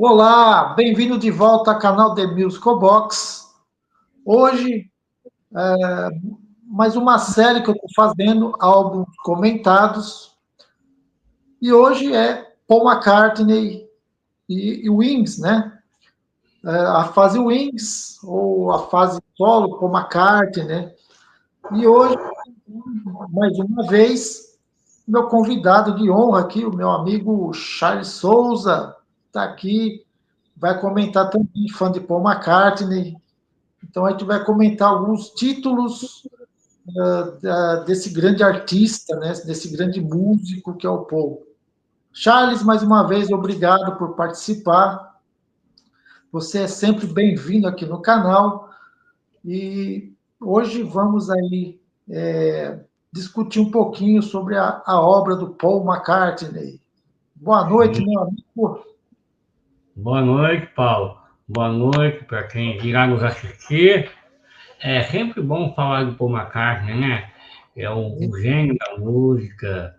Olá, bem-vindo de volta ao canal The Musical Box. Hoje, mais uma série que eu estou fazendo, álbuns comentados. E hoje é Paul McCartney e Wings, né? A fase Wings, ou a fase solo Paul McCartney, né? E hoje, mais uma vez, meu convidado de honra aqui, o meu amigo Charles Souza, está aqui, vai comentar também, fã de Paul McCartney. Então, a gente vai comentar alguns títulos desse grande artista, né, desse grande músico que é o Paul. Charles, mais uma vez, obrigado por participar. Você é sempre bem-vindo aqui no canal. E hoje vamos aí discutir um pouquinho sobre a obra do Paul McCartney. Boa noite, meu amigo. Boa noite, Paulo. Boa noite para quem irá nos assistir. É sempre bom falar do Paul McCartney, né? É um gênio da música,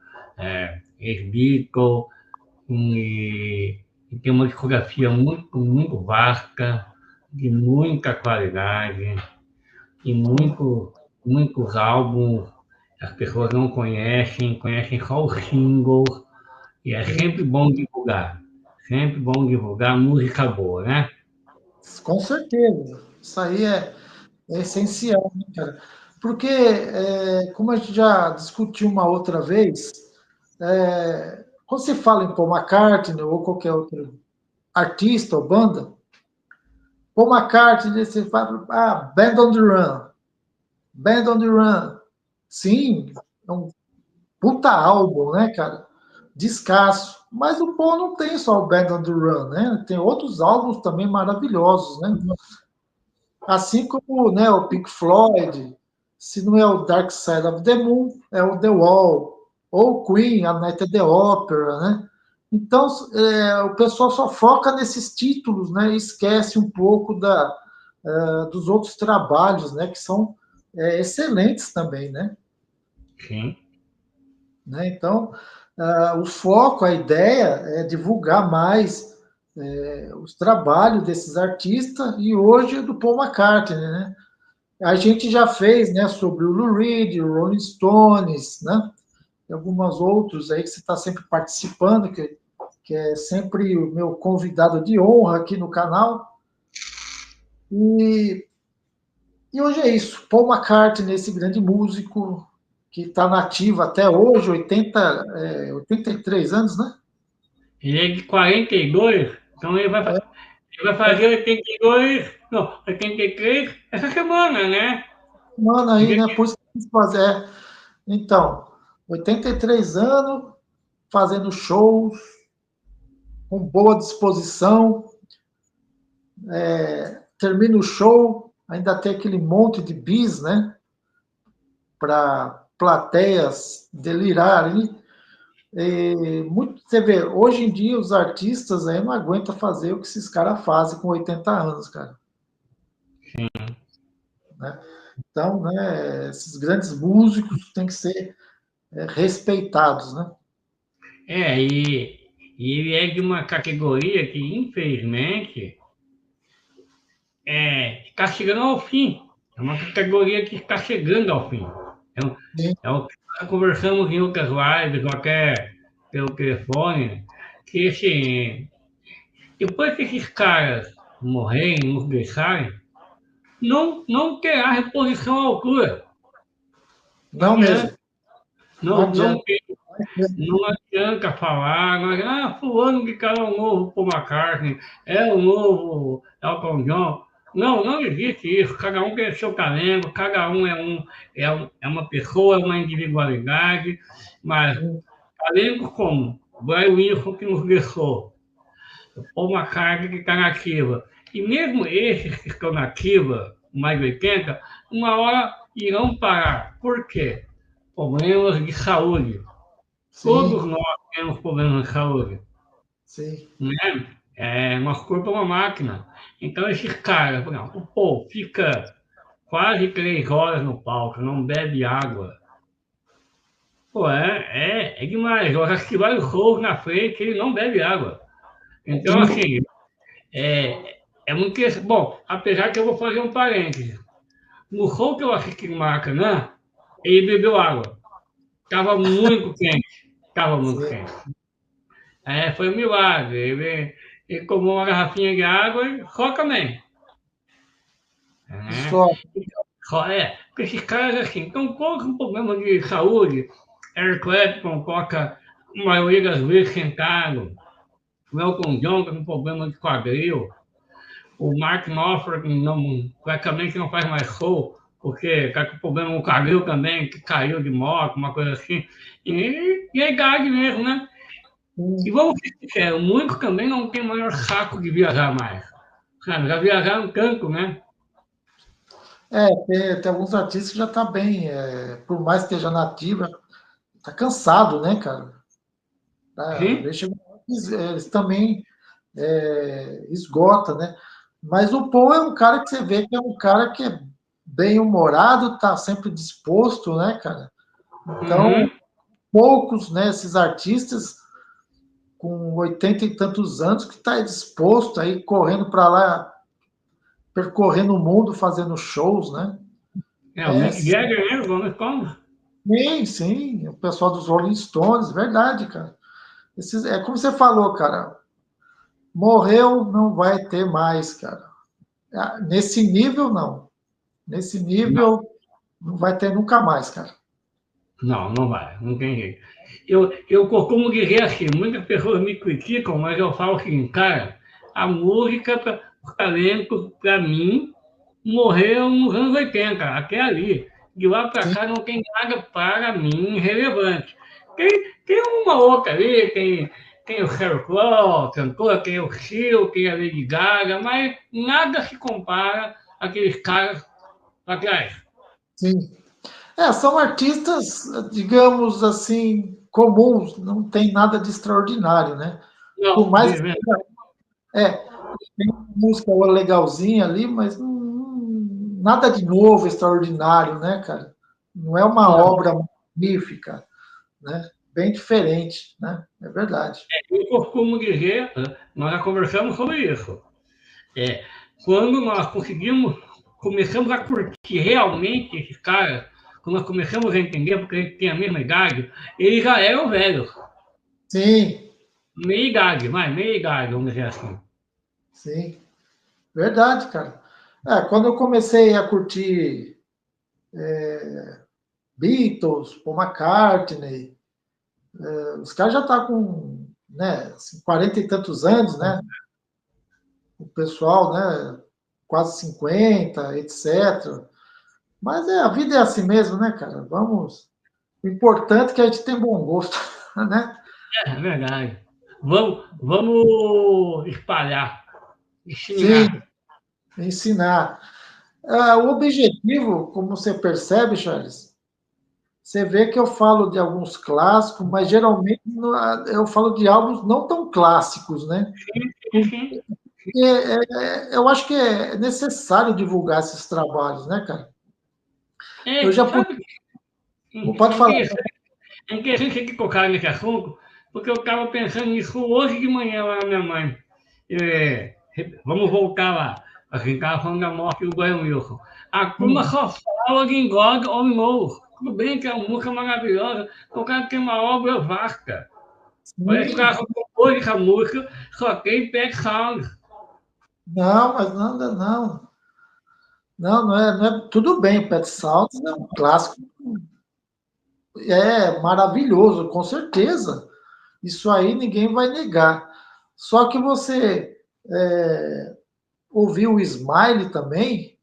ex-Beatle, e tem uma discografia muito vasta, de muita qualidade, e muitos álbuns. As pessoas não conhecem só os singles, e é sempre bom divulgar música boa, né? Com certeza. Isso aí é essencial, né, cara? Porque, como a gente já discutiu uma outra vez, quando se fala em Paul McCartney ou qualquer outro artista ou banda, Paul McCartney, você fala, Band on the Run. Band on the Run. Sim, é um puta álbum, né, cara? Descasso. Mas o Paul não tem só o Band on the Run, né? Tem outros álbuns também maravilhosos, né? Assim como, né, o Pink Floyd, se não é o Dark Side of the Moon, é o The Wall, ou Queen, a Night at the Opera, né? Então, o pessoal só foca nesses títulos, né, e esquece um pouco dos outros trabalhos, né, que são excelentes também, né? Sim. Então, o foco, a ideia é divulgar mais os trabalhos desses artistas, e hoje é do Paul McCartney, né? A gente já fez, né, sobre o Lou Reed, o Rolling Stones, né? E algumas outros aí que você está sempre participando, que é sempre o meu convidado de honra aqui no canal. E hoje é isso. Paul McCartney, esse grande músico que está nativo até hoje, 83 anos, né? Ele é de 42, então ele vai fazer 82, não, 83 essa semana, né? Mano, aí, Dia né? Por isso que eu quis fazer. Então, 83 anos, fazendo shows, com boa disposição, termina o show, ainda tem aquele monte de bis, né? Para plateias delirarem. Você vê, hoje em dia os artistas aí não aguentam fazer o que esses caras fazem com 80 anos, cara. Né? Então, né, esses grandes músicos têm que ser respeitados, né? e ele é de uma categoria que, infelizmente, está chegando ao fim. É uma categoria que está chegando ao fim. É o que nós conversamos em outras lives, ou até pelo telefone, que assim, depois que esses caras morrerem, nos deixarem, não terá reposição à altura. Não Não adianta, mesmo. Não não, não, adianta. tem, não adianta falar, fulano de cara é o novo Paul McCartney, é o novo Elton John. Não existe isso. Cada um tem seu talento, cada um é uma pessoa, é uma individualidade, mas talento como Brian Wilson que nos deixou, ou uma carga que está nativa. E mesmo esses que estão nativa, mais de 80, uma hora irão parar. Por quê? Problemas de saúde. Todos Sim, nós temos problemas de saúde. sim. Né? Nosso corpo é uma máquina. Então, esses caras, por exemplo, pô, fica quase 3 horas no palco, não bebe água. Pô, é demais. Eu já assisti vários shows na frente, ele não bebe água. Então, assim, É muito... Bom, apesar que eu vou fazer um parêntese. No show que eu assisti no Maracanã, ele bebeu água. Estava muito quente. Estava muito Sim. quente. Foi um milagre. Ele tomou uma garrafinha de água e só também. Né? Só. Porque esses caras assim, estão todos com problema de saúde. Eric Clapton toca a maioria das vezes sentado. O Elton John está com problema de quadril. O Mark Knopfler praticamente não faz mais show, porque está com problema no quadril também, que caiu de moto, uma coisa assim. E a idade mesmo, né? E vamos ser sinceros, o único também não tem maior saco de viajar mais. Sabe, já viajaram tanto, né? Tem alguns artistas que já tá bem, por mais que esteja nativa, tá cansado, né, cara? Às Sim? vezes eles também esgota, né? Mas o Paul é um cara que você vê que é um cara que é bem humorado, tá sempre disposto, né, cara? Então, Uhum. poucos, né, esses artistas com 80 e tantos anos que tá disposto aí correndo para lá, percorrendo o mundo, fazendo shows, né? O Mick Jagger mesmo, vamos como? Sim, sim, o pessoal dos Rolling Stones, verdade, cara. É como você falou, cara, morreu, não vai ter mais, cara. Nesse nível, não. Nesse Não, nível, não vai ter nunca mais, cara. não vai, não tem jeito. Eu costumo dizer assim, muitas pessoas me criticam, mas eu falo assim, cara, a música, o talento, para mim, morreu nos anos 80, até ali. De lá para Sim, cá não tem nada para mim relevante. Tem uma outra ali, tem o Sheryl Crow, cantor, tem o Seal, tem a Lady Gaga, mas nada se compara àqueles caras lá atrás. sim. São artistas, digamos assim, comuns, não tem nada de extraordinário, né? Por Não, mais que né? é, tem música legalzinha ali, mas nada de novo, extraordinário, né, cara? Não é uma Não. obra magnífica, né? Bem diferente, né? É verdade. Eu costumo dizer, nós já conversamos sobre isso. É, quando nós começamos a curtir realmente esses caras, quando nós começamos a entender, porque a gente tem a mesma idade, eles já eram velhos. Sim, Meia idade, meia idade, vamos dizer assim. sim, verdade, cara. Quando eu comecei a curtir Beatles, Paul McCartney, os caras já estão com, né, assim, 40 e tantos anos, né? O pessoal, né, quase 50, etc. Mas a vida é assim mesmo, né, cara? Vamos. O importante é que a gente tem bom gosto, né? É verdade. Vamos espalhar, Sim, disseminar. ensinar. O objetivo, como você percebe, Charles, você vê que eu falo de alguns clássicos, mas geralmente eu falo de álbuns não tão clássicos, né? Sim, sim. Porque eu acho que é necessário divulgar esses trabalhos, né, cara? Eu já pude. Sabe, Pode falar. é interessante que tocar nesse assunto, porque eu estava pensando nisso hoje de manhã lá na minha mãe. É, vamos voltar lá. A gente estava falando da morte do Brian Wilson. A turma Hum, só fala de God or No. Tudo bem que é uma música maravilhosa, o cara tem uma obra vasta. Parece que o cara sim. só compôs essa música, só tem Pet Sound. Não, mas nada, não. Não, não é. Tudo bem, Pet Sounds é um clássico, maravilhoso, com certeza. Isso aí ninguém vai negar. Só que você ouviu o Smile também,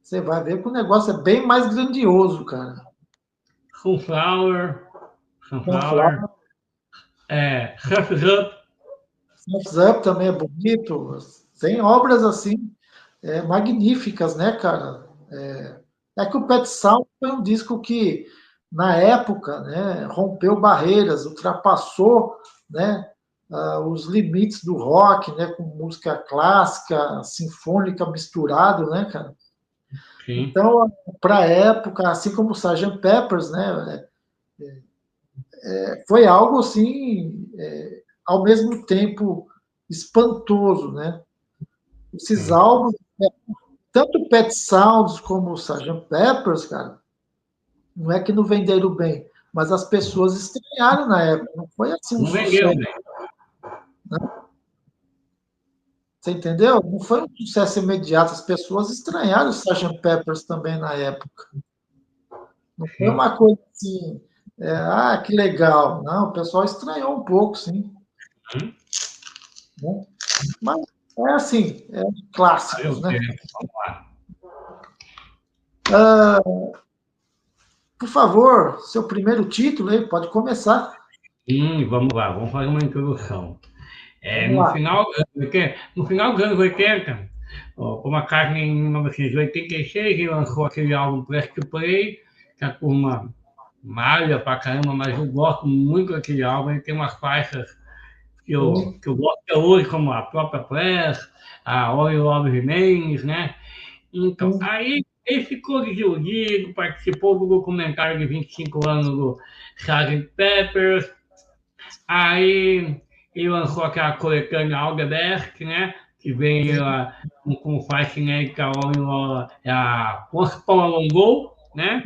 você vai ver que o negócio é bem mais grandioso, cara. Sunflower, Sunflower, Sunflower, Surf's Up. Thumbs Up também é bonito. Tem obras assim, magníficas, né, cara? É que o Pet Sound foi um disco que, na época, né, rompeu barreiras, ultrapassou, né, os limites do rock, né, com música clássica, sinfônica misturado, né, cara? Sim. Então, para a época, assim como o Sgt. Peppers, né, foi algo assim, ao mesmo tempo espantoso, né? Esses álbuns, tanto o Pet Sounds como o Sgt. Peppers, cara, não é que não venderam bem, mas as pessoas estranharam na época. Não foi assim um Não vendeu, sucesso. né? Né? Você entendeu? Não foi um sucesso imediato. As pessoas estranharam o Sgt. Peppers também na época. Não foi Sim. uma coisa assim, que legal. Não, o pessoal estranhou um pouco, sim. Né? Mas é assim, clássicos, né? Vamos lá. Por favor, seu primeiro título aí, pode começar. Vamos lá, vamos fazer uma introdução. Vamos lá. No final dos anos 80, o Paul McCartney, em 1986, ele lançou aquele álbum Press to Play, que a turma malha pra caramba, mas eu gosto muito daquele álbum. Ele tem umas faixas que eu gosto até hoje, como a própria Press, a All Your Love Remains, né? Então, aí ele ficou desiludido, participou do documentário de 25 anos do Sgt. Peppers, aí ele lançou aquela coletânea All the Best, né? Que vem com faixa inédita a Once Upon a Long Ago, né?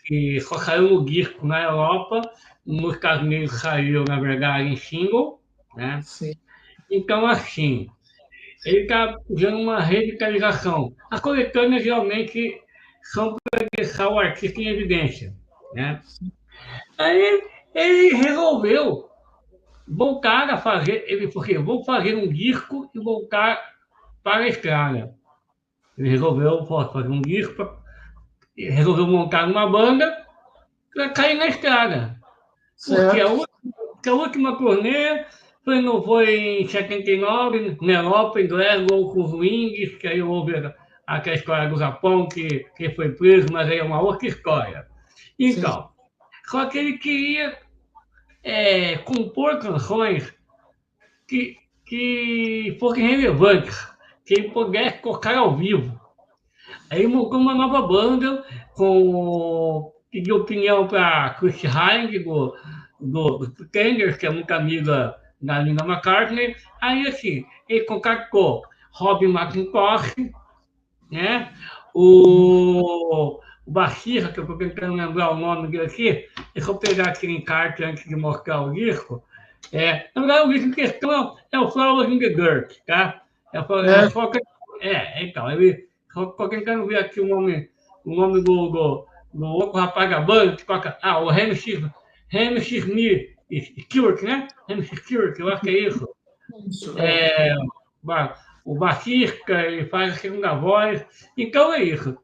Que só saiu no disco na Europa, nos Estados Unidos saiu, na verdade, em single, né? Sim. Então, assim, ele está usando uma revitalização. As coletâneas geralmente são para deixar o artista em evidência, né? Aí ele resolveu voltar a fazer, ele falou assim, vou fazer um disco e voltar para a estrada. Ele resolveu fazer um disco, resolveu montar uma banda para cair na estrada. Porque a última turnê foi em 79, na Europa, em Glasgow, com os Wings, que aí houve aquela história do Japão, que foi preso, mas aí é uma outra história. Então, só que ele queria compor canções que fossem relevantes, que ele pudesse tocar ao vivo. Aí montou uma nova banda, pediu opinião para Chris Hine, do Pretenders, que é muito amiga da Linda McCartney. Aí, assim, ele contactou Robin McIntosh, né? O baixista, que eu estou tentando lembrar o nome dele aqui, deixa eu pegar aqui em encarte antes de mostrar o disco. Na verdade, o disco em questão é o Flowers in the Dirt, tá? Então, ele só tentando ver aqui o nome do outro rapaz da banda, que toca. O Hamish Smith Stewart, né? Hamish Stewart, eu acho que é isso. Isso, O baixista, ele faz a segunda voz. Então é isso.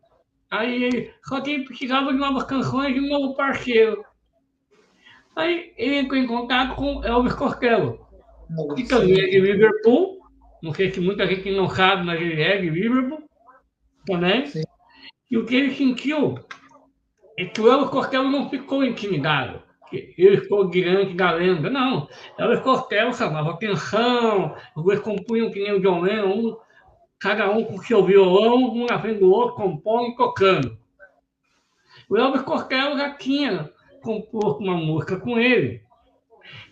Aí, só que ele precisava de novas canções e um novo parceiro. Aí ele entrou em contato com Elvis Costello, que também é de Liverpool. Não sei se muita gente não sabe, mas ele é de Liverpool também. Sim. E o que ele sentiu é que o Elvis Costello não ficou intimidado. Ele ficou diante da lenda. Não, Elvis Costello chamava atenção, os dois compunham que nem o John Lennon, cada um com seu violão, um na frente do outro, compondo e tocando. O Elvis Costello já tinha composto uma música com ele,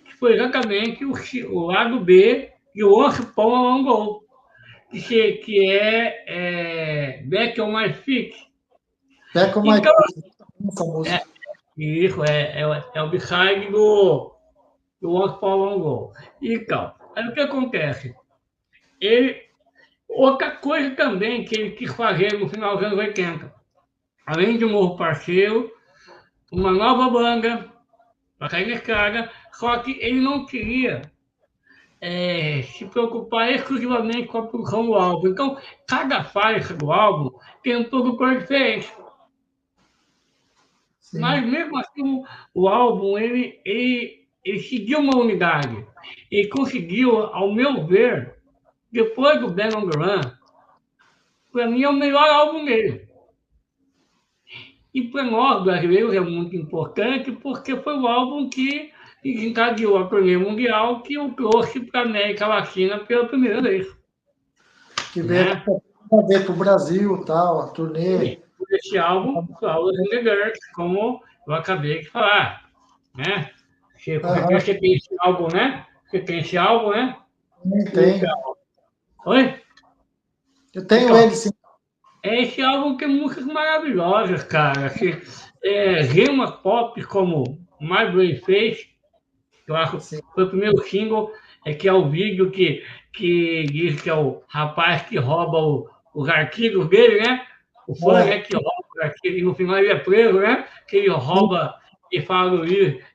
que foi exatamente o lado B de Once Upon a Long Ago, que é Back on My Feet. Back on My Feet, essa música. Isso, é o B-side do Once Upon a Long Ago. Então, aí o que acontece? Outra coisa também que ele quis fazer no final dos anos 80, além de um novo parceiro, uma nova banda para cair na estrada, só que ele não queria se preocupar exclusivamente com a produção do álbum. Então, cada faixa do álbum tem um produtor diferente. Sim. Mas mesmo assim, o álbum ele seguiu uma unidade. Ele conseguiu, ao meu ver, depois do Band on the Run, para mim é o melhor álbum dele. E para nós, brasileiros, é muito importante porque foi o álbum que encadeou a turnê mundial que o trouxe para a América Latina pela primeira vez. Que veio para o Brasil, tal, a turnê. Esse álbum, Flowers in the Dirt, como eu acabei de falar. Né? Você tem esse álbum, né? Você tem esse álbum, né? Tem. Então, oi? Eu tenho Então, ele, sim. esse álbum tem músicas maravilhosas, cara. Que, rima pop como My Brain Face, que eu acho Sim. foi o primeiro single, que é o vídeo que diz que é o rapaz que rouba os artigos dele, né? O fã, né, É, que rouba os artigos, e no final ele é preso, né? Que ele sim, rouba e fala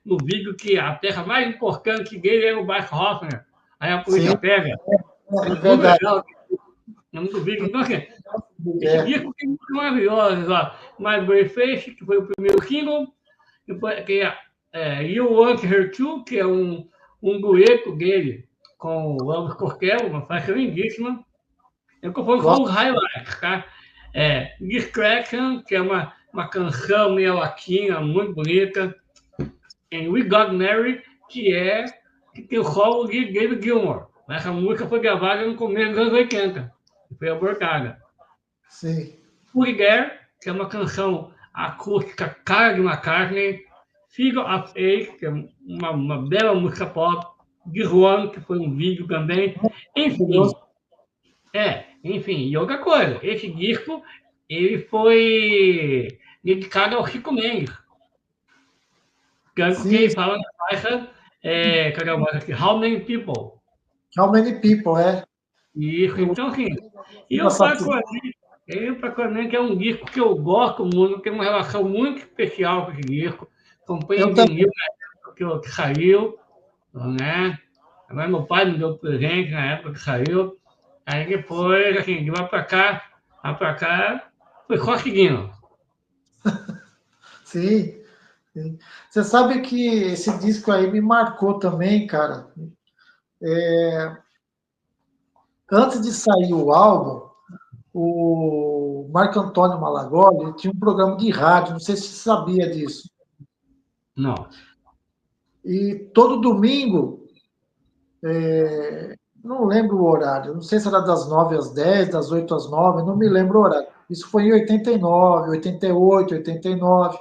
no vídeo que a terra mais importante dele é o Bach Hoffner. Aí a sim, polícia pega. é É muito verdade. legal, é muito vídeo. Então, assim, esse É, disco tem músicas maravilhosas, ó. My Brave Face, que foi o primeiro single, depois, que You Want Her To, que é um dueto dele com o Elvis Costello, uma faixa lindíssima. Eu estou falando só gosto. os highlights, tá? Distraction, que é uma canção meio latina, muito bonita. E We Got Married, que tem o solo de David Gilmour. Essa música foi gravada no começo dos anos 80 e foi abortada. Sim, Puriger, que é uma canção acústica cara de McCartney. Figure of Eight, que é uma bela música pop. This One, que foi um vídeo também. curioso. Enfim, enfim. E outra coisa, esse disco, ele foi dedicado ao Chico Mendes. Tanto que Sim, ele fala na faixa, cadê a música aqui? How Many People? How Many People, é. Isso, Eu então, assim, sigo eu assassino. particularmente, eu particularmente é um disco que eu gosto muito, tenho uma relação muito especial com esse disco. Comprei Eu em também. vinil na época que saiu, né? Agora meu pai me deu presente na época que saiu. Aí depois, assim, de lá pra cá, foi só seguindo. Sim, sim. Você sabe que esse disco aí me marcou também, cara. Antes de sair o álbum, o Marco Antônio Malagoli ele tinha um programa de rádio, não sei se você sabia disso. Não. E todo domingo, não lembro o horário, não sei se era das 9 às 10, das 8 às 9, não me lembro o horário. Isso foi em 89, 88, 89.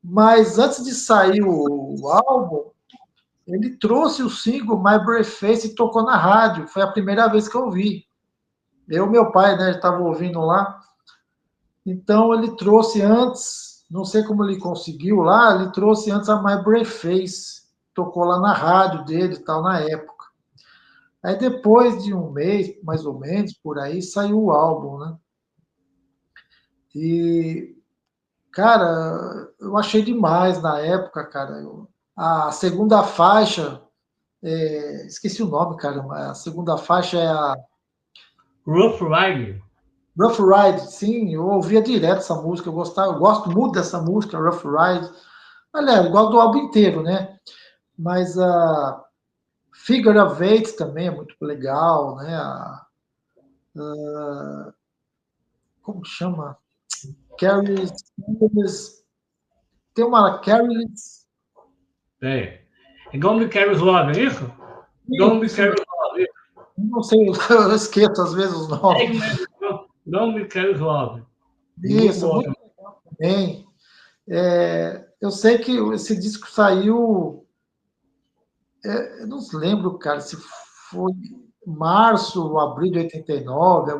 Mas antes de sair o álbum, ele trouxe o single My Brave Face e tocou na rádio. Foi a primeira vez que eu vi. Eu e meu pai, né, estava ouvindo lá. Então ele trouxe antes, não sei como ele conseguiu lá, ele trouxe antes a My Brave Face. Tocou lá na rádio dele e tal, na época. Aí depois de um mês, mais ou menos, por aí, saiu o álbum, né? E, cara, eu achei demais na época, cara. A segunda faixa, esqueci o nome, cara. A segunda faixa é a Rough Rider. Rough Ride. Sim, eu ouvia direto essa música. Eu gosto muito dessa música, Rough Ride. Aliás, igual do álbum inteiro, né? Mas a Figure of Eight também é muito legal, né? Como chama? Careless. Tem uma Careless. É. Don't Be Careless Love, é isso? Don't Be Isso mesmo. Careless Love. Não sei, eu esqueço às vezes os É isso nomes. mesmo. Don't Be Careless Love. Muito Isso, bom. muito bem. Eu sei que esse disco saiu, eu não lembro, cara, se foi março ou abril de 89,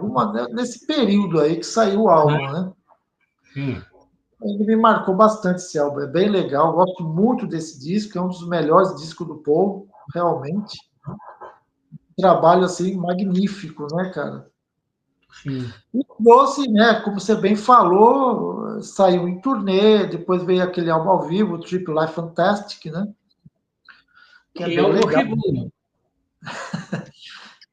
nesse período aí que saiu o álbum, né? Sim. Ele me marcou bastante esse álbum, é bem legal, gosto muito desse disco, é um dos melhores discos do Paul, realmente. Trabalho assim magnífico, né, cara? Sim. E trouxe, né, como você bem falou, saiu em turnê, depois veio aquele álbum ao vivo, Trip Life Fantastic, né? Que é E é bem o meu legal. segundo.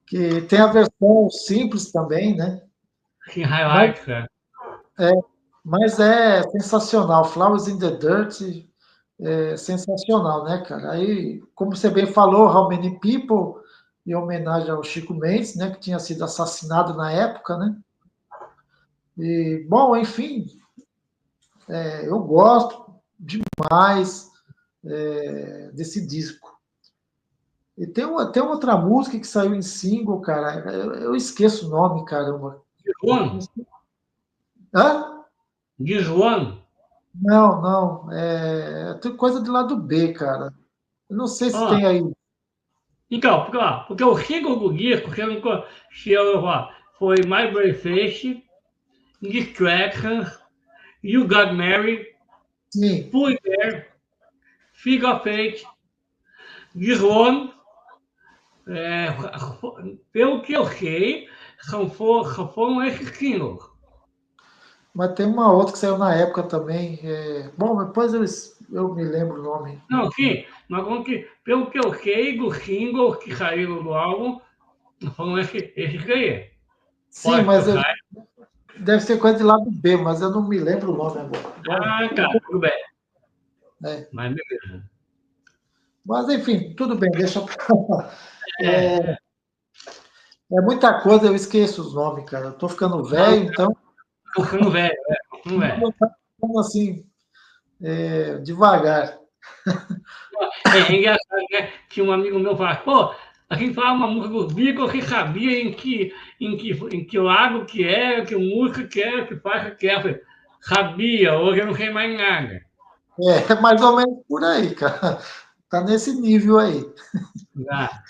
Que tem a versão simples também, né? Sim, Mas highlights, cara. é, mas é sensacional. Flowers in the Dirt é sensacional, né, cara? Aí, como você bem falou, How Many People, em homenagem ao Chico Mendes, né, que tinha sido assassinado na época, né? E, bom, enfim, eu gosto demais desse disco. E tem outra música que saiu em single, cara. Eu esqueço o nome, caramba. One. Hã? This One. Não, não. Tem coisa de lado B, cara. Eu não sei se Ó, tem aí. então, porque o single do disco, se eu não, se eu, ó, foi My Brave Face, Distractions, You Got Married, Sim. Put There, Fig of Eight, This One, pelo que eu sei, foram esses singles. Mas tem uma outra que saiu na época também. Bom, depois eu me lembro o nome. Não, sim, mas pelo que eu sei, dos singles que saíram do álbum, foram esses aí. Sim, mas deve ser coisa de lado B, mas eu não me lembro o nome agora. Tá, tudo bem. É. Mas beleza. Mas, enfim, tudo bem, deixa pra... É muita coisa, eu esqueço os nomes, cara. Eu tô ficando velho, então... Tô ficando velho, ficando velho. Assim, devagar. É engraçado, né? Tinha um amigo meu que falava, pô, a gente falava uma música dos Beatles, você sabia em que lado que era, que música que era, que faixa que era. Eu falei, sabia, hoje eu não sei mais nada. É mais ou menos por aí, cara. Tá nesse nível aí. Ah,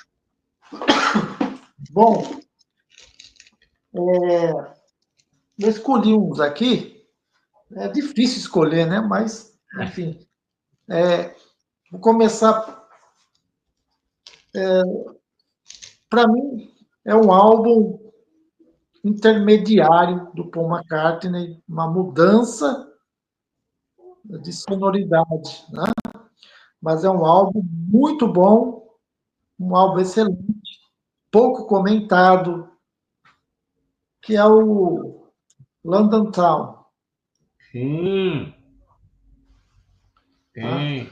Bom, eu escolhi uns aqui. É difícil escolher, né? Mas, enfim. Vou começar. Para mim, é um álbum intermediário do Paul McCartney, uma mudança de sonoridade, né? Mas é um álbum muito bom, um álbum excelente, pouco comentado, que é o London Town. sim, Tá? tem.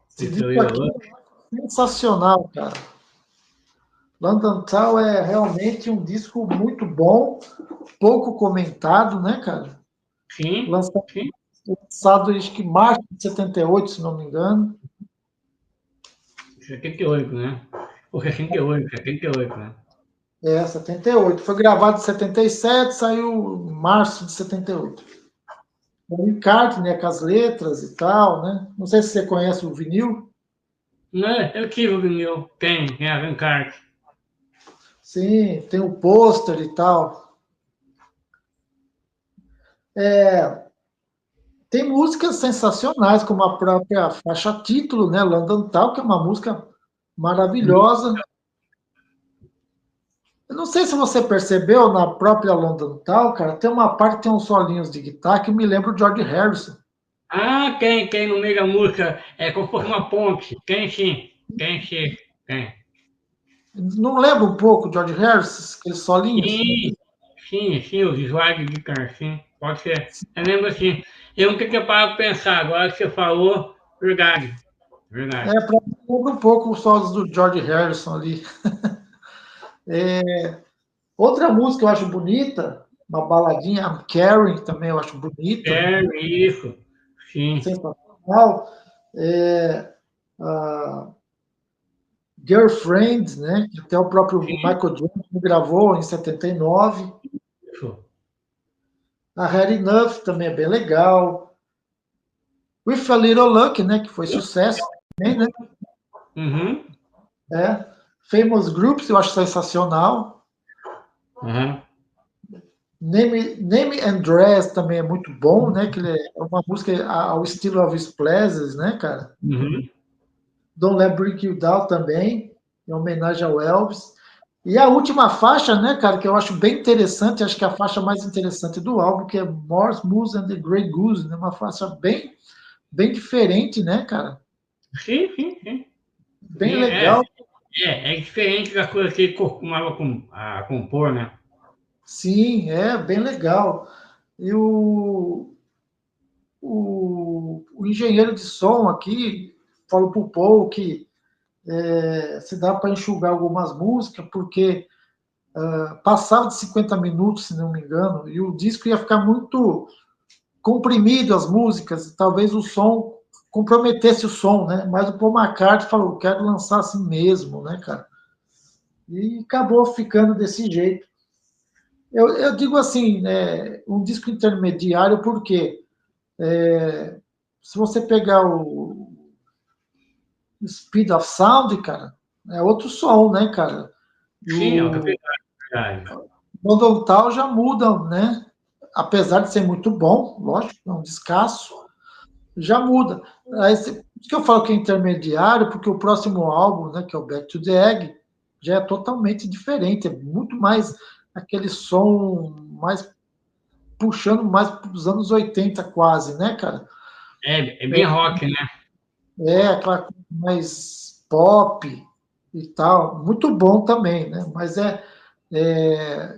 Esse Esse disco aqui é sensacional, cara. London Town é realmente um disco muito bom, pouco comentado, né, cara? sim, sim. Lançado acho que em março de 78, se não me engano. 78, né? Ou 68, né? 78. Foi gravado em 77, saiu em março de 78. O McCartney, né, com as letras e tal, né? Não sei se você conhece o vinil. Não, eu tive o vinil, tem a Rancard. Sim, tem o pôster e tal. Tem músicas sensacionais, como a própria faixa título, né? London Town, que é uma música maravilhosa. Eu não sei se você percebeu na própria London Town, cara, tem uma parte que tem uns solinhos de guitarra que me lembra o George Harrison. Ah, tem no meio da música, é como se fosse uma ponte. Tem sim, tem. Não lembra um pouco o George Harrison, aqueles solinhos? Sim, sim, os slides de guitarra, sim, pode ser. Eu lembro assim, eu nunca tinha parado para pensar, agora que você falou, verdade. Para mim lembra um pouco os solos do George Harrison ali. Outra música que eu acho bonita, uma baladinha, I'm Caring, também eu acho bonita, É isso, sim, sensacional. É, a Girlfriend, né, que até o próprio sim, Michael Jackson gravou em 79. isso. A Had Enough também é bem legal. With a Little Luck, né, que foi sucesso também, né? Uhum, É. Famous Groups, eu acho sensacional. uhum, Name and Dress também é muito bom, né? Que é uma música ao estilo Elvis Presley, né, cara? uhum. Don't Let Break You Down também, em homenagem ao Elvis. E a última faixa, né, cara, que eu acho bem interessante, acho que é a faixa mais interessante do álbum, que é More Moose and the Grey Goose, né? Uma faixa bem diferente, né, cara? Sim. Bem Sim, legal. é diferente da coisa que ele costumava compor, né? Sim, é bem legal. E o engenheiro de som aqui falou para o Paul que se dá para enxugar algumas músicas, porque passava de 50 minutos, se não me engano, e o disco ia ficar muito comprimido, as músicas, e talvez o som comprometesse o som, né? Mas o Paul McCartney falou, quero lançar assim mesmo, né, cara? E acabou ficando desse jeito. Eu digo assim, um disco intermediário, porque se você pegar o Speed of Sound, cara, é outro som, né, cara? E Sim, é o que é o verdade. London Town já mudam, né? Apesar de ser muito bom, lógico, é um descasso, já muda. Aí, por isso que eu falo que é intermediário, porque o próximo álbum, né, que é o Back to the Egg, já é totalmente diferente, é muito mais aquele som mais puxando mais para os anos 80 quase, né, cara? É bem rock, né? Aquela coisa mais pop e tal, muito bom também, né? Mas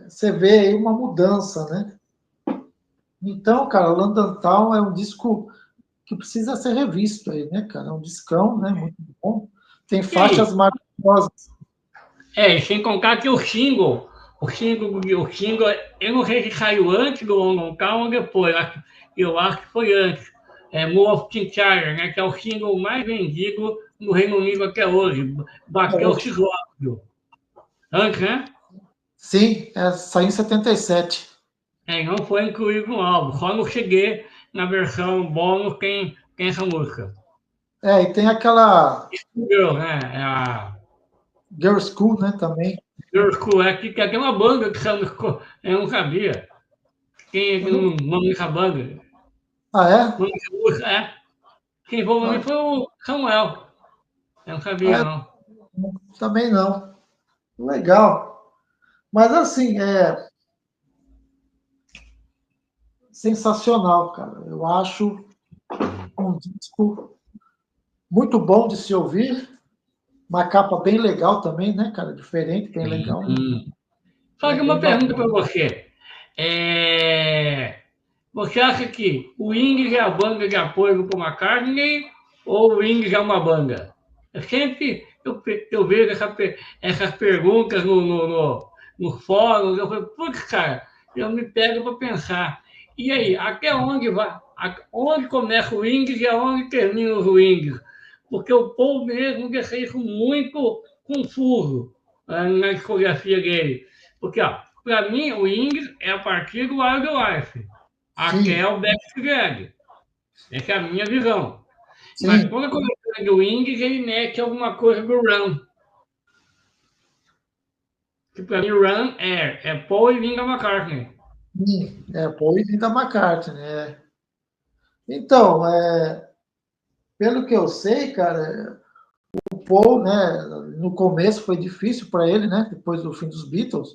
você vê aí uma mudança, né? Então, cara, London Town é um disco que precisa ser revisto aí, né, cara? É um discão, né? Muito bom. Tem E aí? faixas maravilhosas. Sem contar que o single, eu não sei se saiu antes do London Town ou depois, eu acho que foi antes. More of Kintyre, né, que é o single mais vendido no Reino Unido até hoje. Bateu o óbvio. Antes, né? Sim, saiu em 77. Não foi incluído no álbum, só no CD, na versão bônus, tem essa música. E tem aquela Girl, né? É a Girl School, né, também. Girl School, que tem uma banda que chama. Eu não sabia. Quem é que Eu não nome dessa banda? Ah, O nome dessa música quem falou pra mim Ah, foi o Samuel. Eu não sabia, ah, não. também não. Legal. Mas assim, sensacional, cara. Eu acho um disco muito bom de se ouvir. Uma capa bem legal também, né, cara? Diferente, bem legal. Sim. Só É que bem uma pergunta bacana. para você. É, Você acha que o Wings é a banda de apoio do Paul McCartney ou o Wings é uma banda? Eu vejo essas perguntas no fórum, eu falo, putz, cara, eu me pego para pensar. E aí, até onde vai? Onde começa o Wings e aonde termina os Wings? Porque o Paul mesmo deixa isso muito confuso na discografia dele. Porque, ó, para mim, o Wings é a partir do Wildlife até Sim, o Back to Greg. Essa é a minha visão. Mas sim, quando eu comecei do Wings, ele mete alguma coisa do Run. Que para mim, Run é Paul e Linda McCartney. sim. Paul e Linda McCartney, né? Então, pelo que eu sei, cara, o Paul, né, no começo foi difícil para ele, né, depois do fim dos Beatles,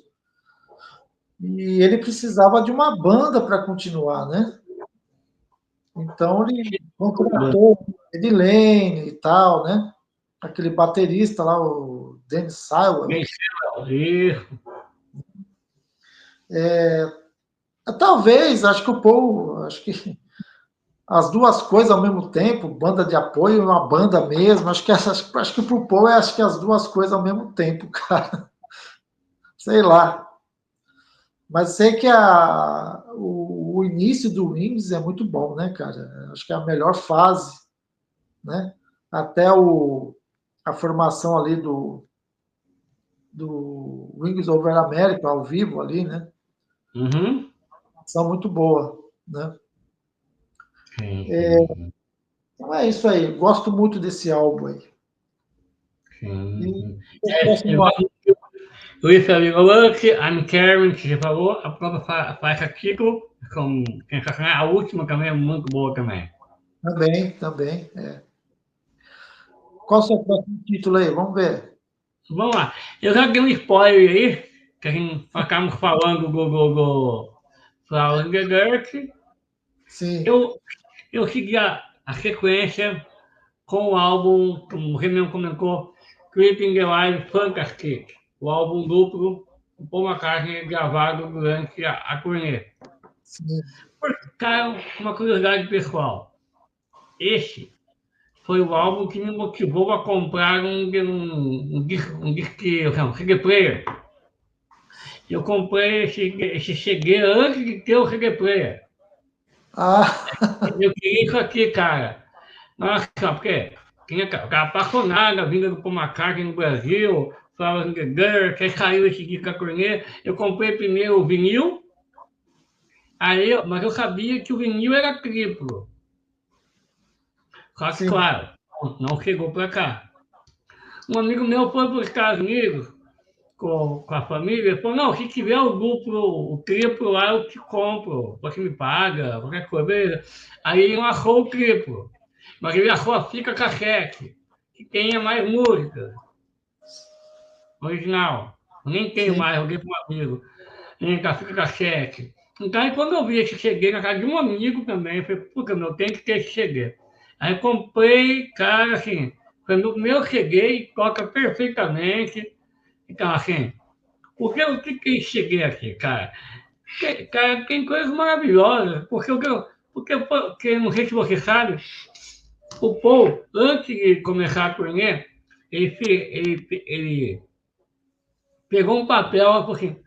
e ele precisava de uma banda para continuar, né? Então ele contratou o Ed Lane e tal, né? Aquele baterista lá, o Dennis Sywell. Isso. Talvez, acho que o Paul, acho que as duas coisas ao mesmo tempo, banda de apoio, uma banda mesmo, acho que pro Paul acho que as duas coisas ao mesmo tempo, cara. Sei lá. Mas sei que o início do Wings é muito bom, né, cara? Acho que é a melhor fase, né? Até a formação ali do Wings Over America, ao vivo ali, né? Uhum. São muito boa, né? Sim, sim, Então é isso aí. Gosto muito desse álbum aí. sim, E sim. o próximo álbum, Luiz Luck, I'm Karen, que você falou, a própria faixa título, com sensacional, a última também é muito boa também. também. Qual o seu próximo título aí? Vamos ver. Vamos lá. Eu já dei um spoiler aí, que a gente acabamos falando do Flower in the Dirt. Sim, Eu, eu segui a sequência com o álbum, como o Renan comentou, Creeping the Live Fantastic, o álbum duplo do Paul McCartney gravado durante a turnê. sim. Cara, uma curiosidade pessoal. Esse foi o álbum que me motivou a comprar um CD player. Eu comprei esse CD antes de ter o CD player. Ah, Eu queria isso aqui, cara. Nossa, porque tinha cara apaixonado a vinda do Paul McCartney no Brasil, falava que que saiu esse disco da turnê. Eu comprei primeiro o vinil, mas eu sabia que o vinil era triplo. Só que, sim. claro, não chegou para cá. Um amigo meu foi para os Estados Unidos, com a família, ele falou, não, se tiver o duplo, o triplo lá, eu te compro, você me paga, qualquer coisa. Aí ele não achou o triplo, mas ele achou a fita cassete, que tenha mais música original. Eu nem tenho sim. mais, eu dei para um amigo, nem a fita cassete. Então, aí, quando eu vi esse CD na casa de um amigo também, eu falei, puta, meu, tem que ter esse CD. Aí comprei, cara, assim, foi meu CD, toca perfeitamente. Então, assim, o que eu cheguei aqui, cara? Cara, tem coisas maravilhosas, porque não sei se você sabe, o Paul, antes de começar a turnê, ele pegou um papel e falou assim,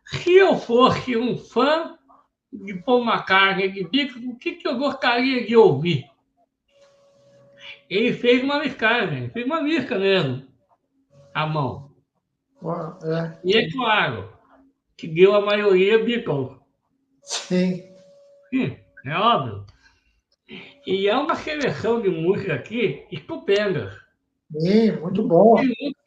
se eu fosse um fã de Paul McCartney, de Beatles, o que eu gostaria de ouvir? Ele fez uma listagem, fez uma lista mesmo, à mão. É, E é claro, que deu a maioria Beatles. sim. Sim, é óbvio. E é uma seleção de música aqui estupenda. Sim, muito Música que bom. ele nunca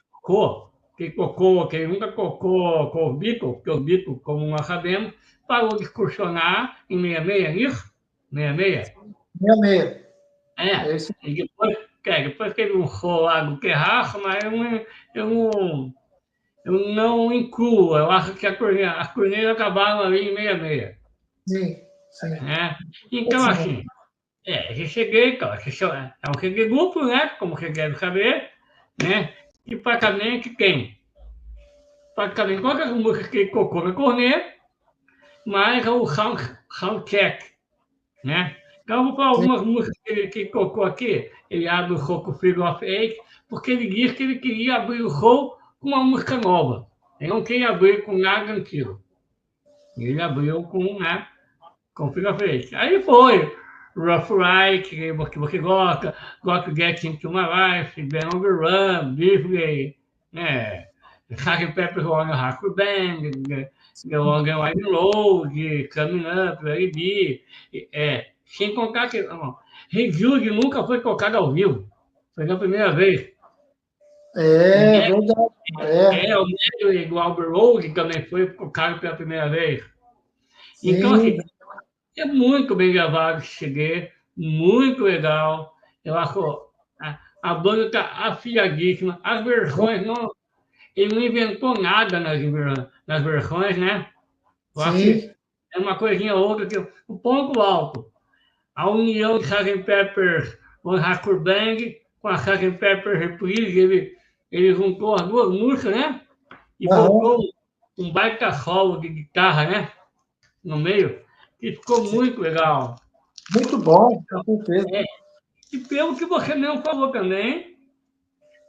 tocou, que ele nunca tocou com o Beatles, porque o Beatles, como nós sabemos, parou de excursionar em 66, isso? 66? 66. É. É isso. E depois teve um show lá do Terraço, mas eu não, eu não incluo. Eu acho que as turnês acabaram ali em 66. Sim, sim. Né? Então, Assim, assim, eu cheguei, cara, é um cheguei duplo, né? Como você deve saber, né? E praticamente quem? Praticamente qualquer música que ele colocou na corneta, mas é o soundcheck, né? Então, eu vou falar sim, algumas músicas que ele colocou aqui. Ele abre o show com o Figure of Eight, porque ele disse que ele queria abrir o show com uma música nova. Ele não queria abrir com nada antigo. Ele abriu com, né? Configura frente. Aí foi. Rough Ride, que você gosta, Got to Get Into My Life, Ben on the Run, Biffley, né? Sgt. Pepper's Lonely Hearts Band, The Long and Wide Road, Coming Up, Very B. Sem contar que Review nunca foi tocado ao vivo. Foi na primeira vez. é verdade. É, O Medley do Albert Road também foi tocado pela primeira vez. Então, sim, assim, é muito bem gravado esse CD, muito legal. Eu acho a banda está afiadíssima. As versões, não, ele não inventou nada nas versões, né? Eu acho que sim. é uma coisinha ou outra que o ponto alto, a união de Sgt. Pepper's One Hardcore Band com a Sgt. Pepper Reprise, ele juntou as duas músicas, né? E Aham, botou um baita solo de guitarra, né? No meio, que ficou sim. muito legal. Muito bom, com certeza. É, e pelo que você mesmo falou também,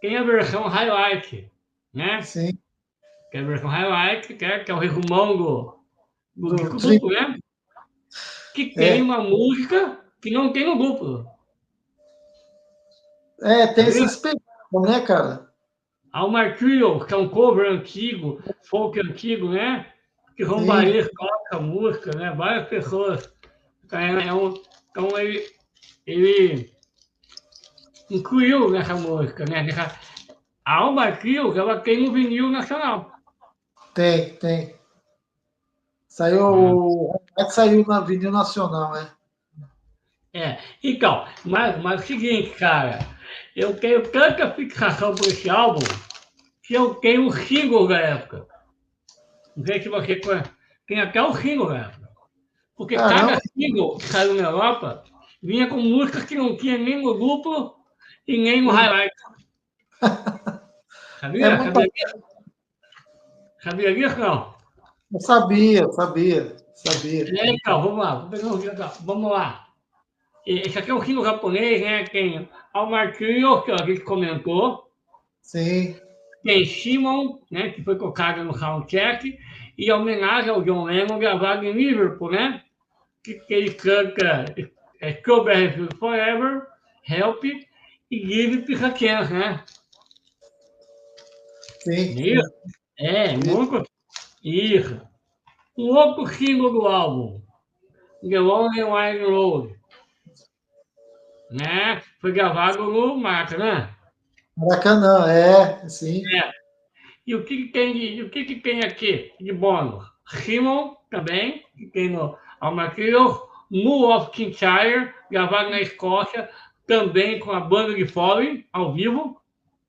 tem a versão highlight, né? Sim, Que é a versão highlight, que é o resumão do do disco tri. duplo, né? Que tem É, uma música que não tem no duplo. tem esse Sabia? espetáculo, né, cara? Há o Martyrios, que é um cover antigo, folk antigo, né? Que Ron Sim. Baez coloca a música, né? Várias pessoas. Então ele incluiu nessa música, né? A o Martyrios, ela tem no vinil nacional. Tem, tem. Né? Saiu na Avenida Nacional, né? Então, mas é o seguinte, cara, eu tenho tanta fixação por esse álbum que eu tenho o single da época. Não sei se você conhece. Tem até o single da época. Porque cada Caramba, single que saiu na Europa vinha com músicas que não tinha nem no duplo e nem no e highlight. é Sabia? muita. Sabia disso, não? Eu sabia, sabia, sabia. Então, vamos lá. Vamos lá. Esse aqui é um single japonês, né? Tem Al Marquinhos, que a gente comentou. Sim, Tem Simon, né, que foi colocado no soundcheck, e a homenagem ao John Lennon gravado em Liverpool, né? Que ele canta Strawberry Fields Forever, Help e Give Peace a Chance, né? sim, Isso, sim. muito. Isso. Um outro single do álbum, The Long and Wide Road, né? Foi gravado no Maracanã. Maracanã, sim. É. E o que tem aqui de bônus? Simon também, que tem no Almaquillo, Moor of Kintyre, gravado na Escócia, também com a banda de Foley, ao vivo.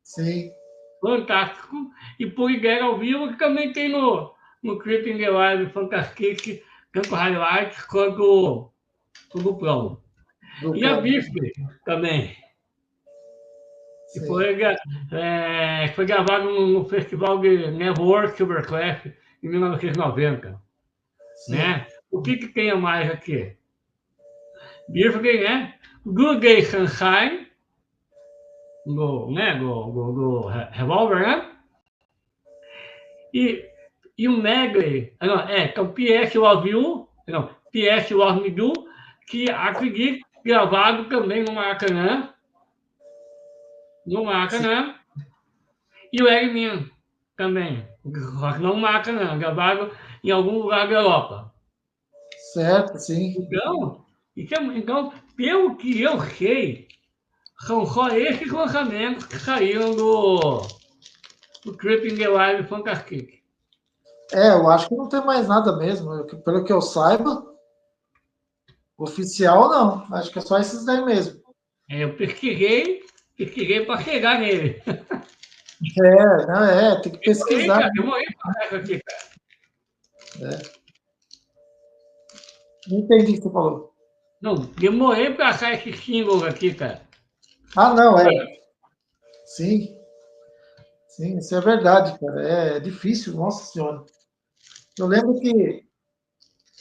Sim. Fantástico. E Poligueira ao vivo, que também tem no Creeping the Live Fantastic, tanto highlights quanto do plano. E a Biffle também. Que foi gravado no Festival de Network Silvercliff em 1990. Né? O que tem mais aqui? Biffle, né? Good Day Sunshine, do Revolver, né? E o medley, que é o P.S. Love You, P.S. Love Me Do, que acredito gravado também no Maracanã. E o Eggman também, só que não no Maracanã, gravado em algum lugar da Europa. Certo, sim. Então, pelo que eu sei, são só esses lançamentos que saíram do Creeping the Live Fantastic. Eu acho que não tem mais nada mesmo. Pelo que eu saiba, oficial não. Acho que é só esses daí mesmo. Eu pesquisei para chegar nele. Tem que pesquisar. Demorei para essa aqui, cara. Não entendi o que você falou. Não, demorei para achar esse símbolo aqui, cara. Não, Sim. Sim, isso é verdade, cara. É difícil, nossa senhora. Eu lembro que,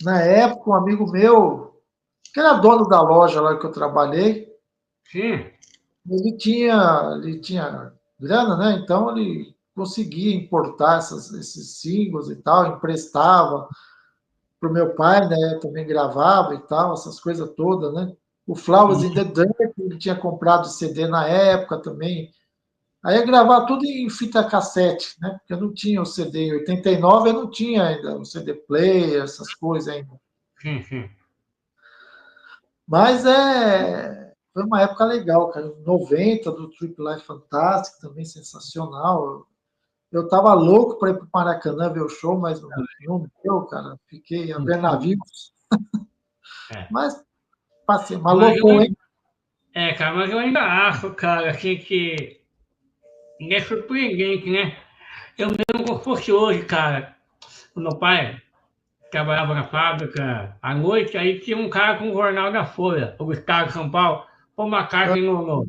na época, um amigo meu, que era dono da loja lá que eu trabalhei, Sim. ele tinha grana, né? Então ele conseguia importar esses singles e tal, emprestava para o meu pai, né? Também gravava e tal, essas coisas todas, né? O Flowers in the Dark, ele tinha comprado CD na época também. Aí ia gravar tudo em fita cassete, né? Porque eu não tinha o CD. Em 89 eu não tinha ainda o CD player, essas coisas ainda. Sim. Mas foi uma época legal, cara. 90 do Trip Life Fantastic, também sensacional. Eu tava louco para ir para o Maracanã ver o show, mas não deu, cara. Fiquei a ver navios. Mas passei, mas lotou, hein? Cara, mas eu ainda acho, cara, assim, que é surpreendente, né? Eu mesmo, como fosse hoje, cara, o meu pai trabalhava na fábrica à noite, aí tinha um cara com o jornal da Folha, o Estado de São Paulo, pôr uma carta no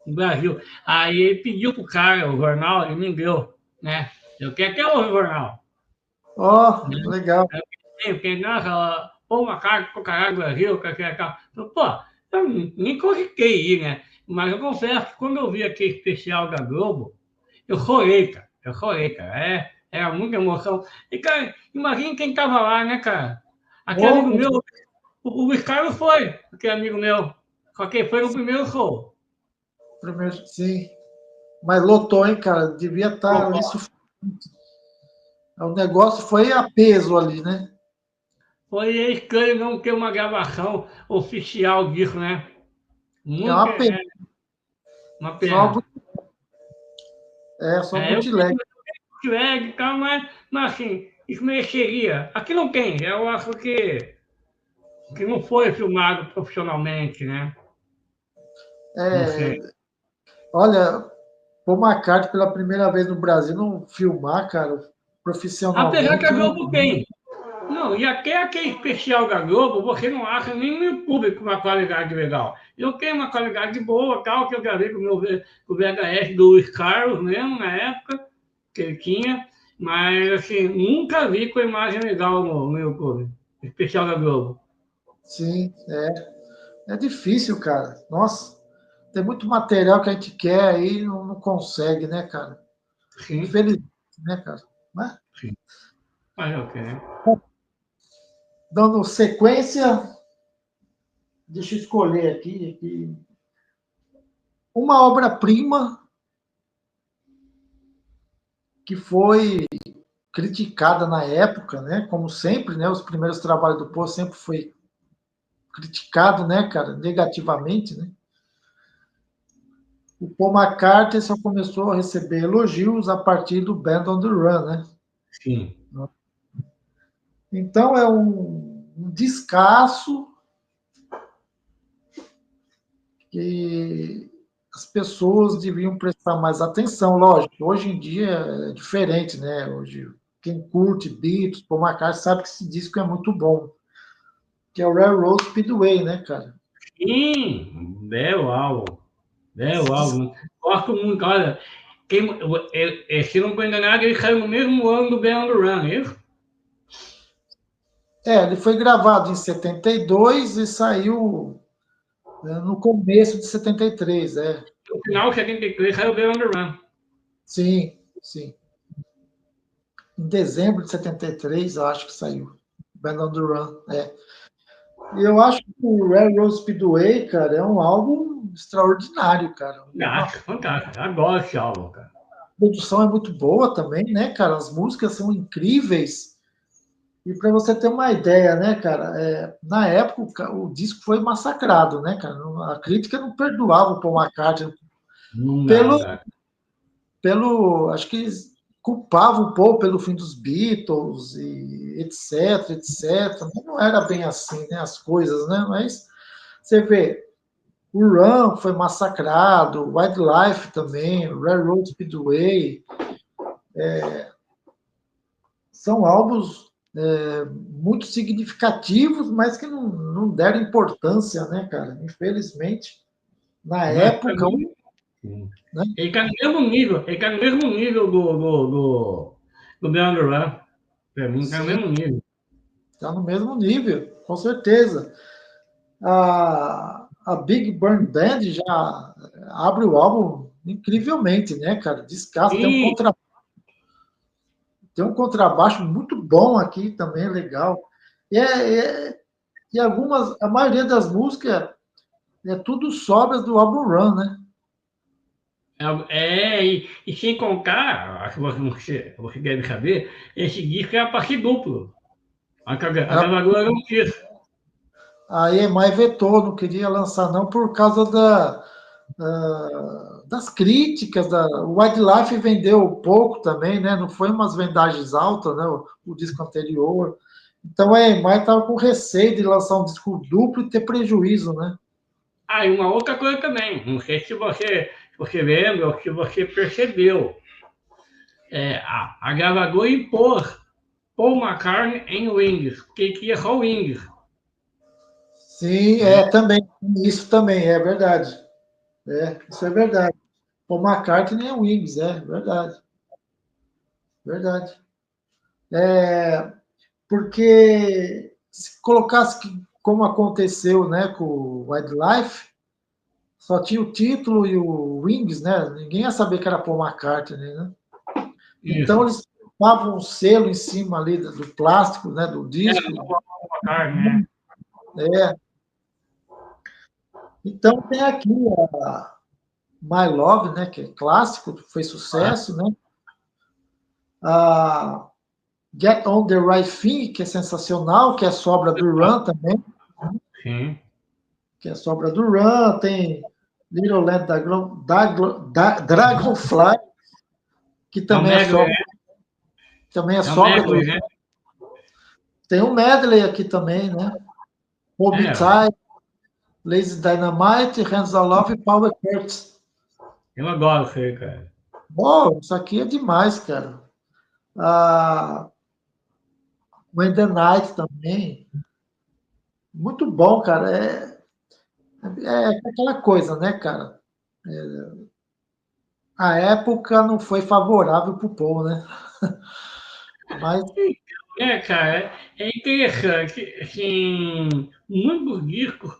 Brasil. Aí ele pediu pro cara o jornal, ele me deu, né? Eu quero até hoje o jornal. Legal. Nossa, pôr uma carta pro caralho do Brasil, pô, eu nem cogitei ir, né? Mas eu confesso que quando eu vi aquele especial da Globo, eu chorei, cara. Era muita emoção. E, cara, imagina quem tava lá, né, cara? Aquele amigo meu, o Luiz Carlos foi, aquele amigo meu. Só que foi no primeiro show. Primeiro, sim. Mas lotou, hein, cara? Devia estar ali. O negócio foi a peso ali, né? Foi estranho não ter uma gravação oficial disso, né? É uma pena. Uma pena. Só bootleg. Bootleg e tal, mas assim, isso mereceria. Aqui não tem, eu acho que não foi filmado profissionalmente, né? Olha, Paul McCartney pela primeira vez no Brasil não filmar, cara, profissionalmente. Apesar que a Globo tem. Não, e até aquele especial da Globo, você não acha nem no YouTube com uma qualidade legal. Eu tenho uma qualidade boa, tal, que eu gravei com o VHS do Luiz Carlos mesmo, na época, que ele tinha, mas, assim, nunca vi com imagem legal no YouTube, especial da Globo. Sim, é difícil, cara. Nossa, tem muito material que a gente quer aí e não consegue, né, cara? Sim. Infelizmente, né, cara? Mas... Sim. Mas ok. Dando sequência, deixa eu escolher aqui. Uma obra-prima que foi criticada na época, né? Como sempre, né? Os primeiros trabalhos do Poe sempre foi criticado, né, cara, negativamente, né? o Paul McCartney só começou a receber elogios a partir do Band on the Run, né? Sim. Então é um descasso que as pessoas deviam prestar mais atenção. Lógico, hoje em dia é diferente, né? Hoje, quem curte Beatles, Paul McCartney, sabe que esse disco é muito bom, que é o Railroad Speedway, né, cara? Sim, belo álbum. Belo álbum. Gosto muito. Olha, se não estou enganado, ele saiu no mesmo ano do Band on the Run, é isso? Ele foi gravado em 72 e saiu no começo de 73, No final de 73 saiu o Band on the Run. Sim, sim. Em dezembro de 73, eu acho que saiu. Band on the Run, E eu acho que o Railroad Speedway, cara, é um álbum extraordinário, cara. Fantástico, fantástico. Adoro esse álbum, cara. A produção é muito boa também, né, cara? As músicas são incríveis. E para você ter uma ideia, né, cara, na época o disco foi massacrado, né, cara? A crítica não perdoava o Paul McCartney Não dá, pelo, cara. acho que eles culpavam um pouco pelo fim dos Beatles e etc, etc. Mas não era bem assim, né, as coisas, né? Mas você vê, o Run foi massacrado, o Wildlife também, o Railroad Speedway, são álbuns muito significativos, mas que não deram importância, né, cara? Infelizmente, na Mas, época, né? ele está no mesmo nível. Ele está no mesmo nível do Band on the Run. Para mim, está no Sim, mesmo nível. está no mesmo nível, com certeza. A Big Burn Band já abre o álbum incrivelmente, né, cara? Descasso, E tem um contrabaixo muito bom aqui também, legal. E, e a maioria das músicas é tudo sobras do álbum Run, né? e sem contar, acho que você deve saber, esse disco é a parte duplo. A gravadora não quis. A EMI vetou, não queria lançar não por causa das críticas. O Wildlife vendeu pouco também, né? Não foi umas vendagens altas, né? O disco anterior. Então a EMI estava com receio de lançar um disco duplo e ter prejuízo, né? Ah, e uma outra coisa também, não sei se você lembra ou se você percebeu, a gravadora impôs Paul McCartney em Wings, porque queria só Wings. Sim, Né? também. Isso também, é verdade. Isso é verdade. Paul McCartney é Wings, verdade. Verdade. Porque se colocasse como aconteceu, né, com o Wildlife, só tinha o título e o Wings, né? Ninguém ia saber que era Paul McCartney, né? Então Isso. eles colocavam um selo em cima ali do plástico, né, do disco. Paul McCartney, né? É. Então tem aqui a My Love, né, que é clássico, foi sucesso, né? A Get on the Right Thing, que é sensacional, que é sobra do Run também, Sim. que é sobra do Run, tem Little Land Dragonfly, que É o medley, né? também é É o sobra do. medley, né? Tem um medley aqui também, né? Moby É, Tide, Lazy Dynamite, Hands of Love e Power Cuts. eu adoro isso aí, cara. Bom, isso aqui é demais, cara. Ah, When the Night também. Muito bom, cara. É aquela coisa, né, cara? A época não foi favorável para o Paul, né? Mas Cara, é interessante, assim, muitos discos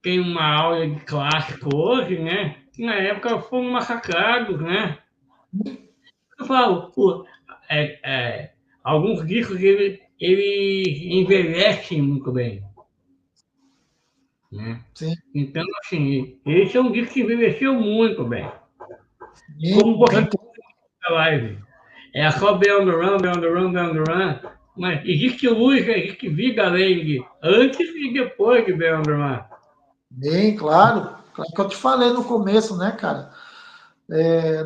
têm uma aula de clássico hoje, né? Que na época foram massacrados, né? Eu falo, pô, é, é, alguns discos ele envelhecem muito bem, né? sim, Então, assim, esse é um disco que envelheceu muito bem. E sim, como com você certeza. na live, é só Beyond the Run, Beyond the Run, Beyond the Run, mas existe luz, existe vida além de antes e depois de Beyond the Run. Bem, claro. Claro que eu te falei no começo, né, cara?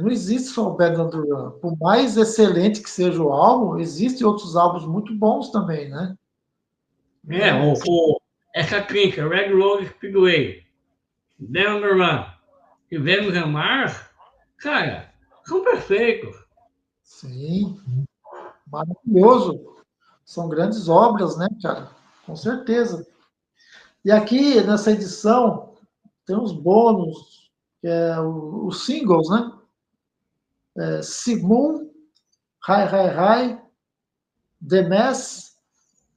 Não existe só o Bad on the Run. Por mais excelente que seja o álbum, existem outros álbuns muito bons também, né? Essa trinca, Red Road Speedway, Bad on the Run e Venus and Mars, cara, são perfeitos. Sim, maravilhoso. São grandes obras, né, cara? Com certeza. E aqui, nessa edição, tem uns bônus, que é os singles, né? Sigmund, Hi, Hi, Hi, The Mess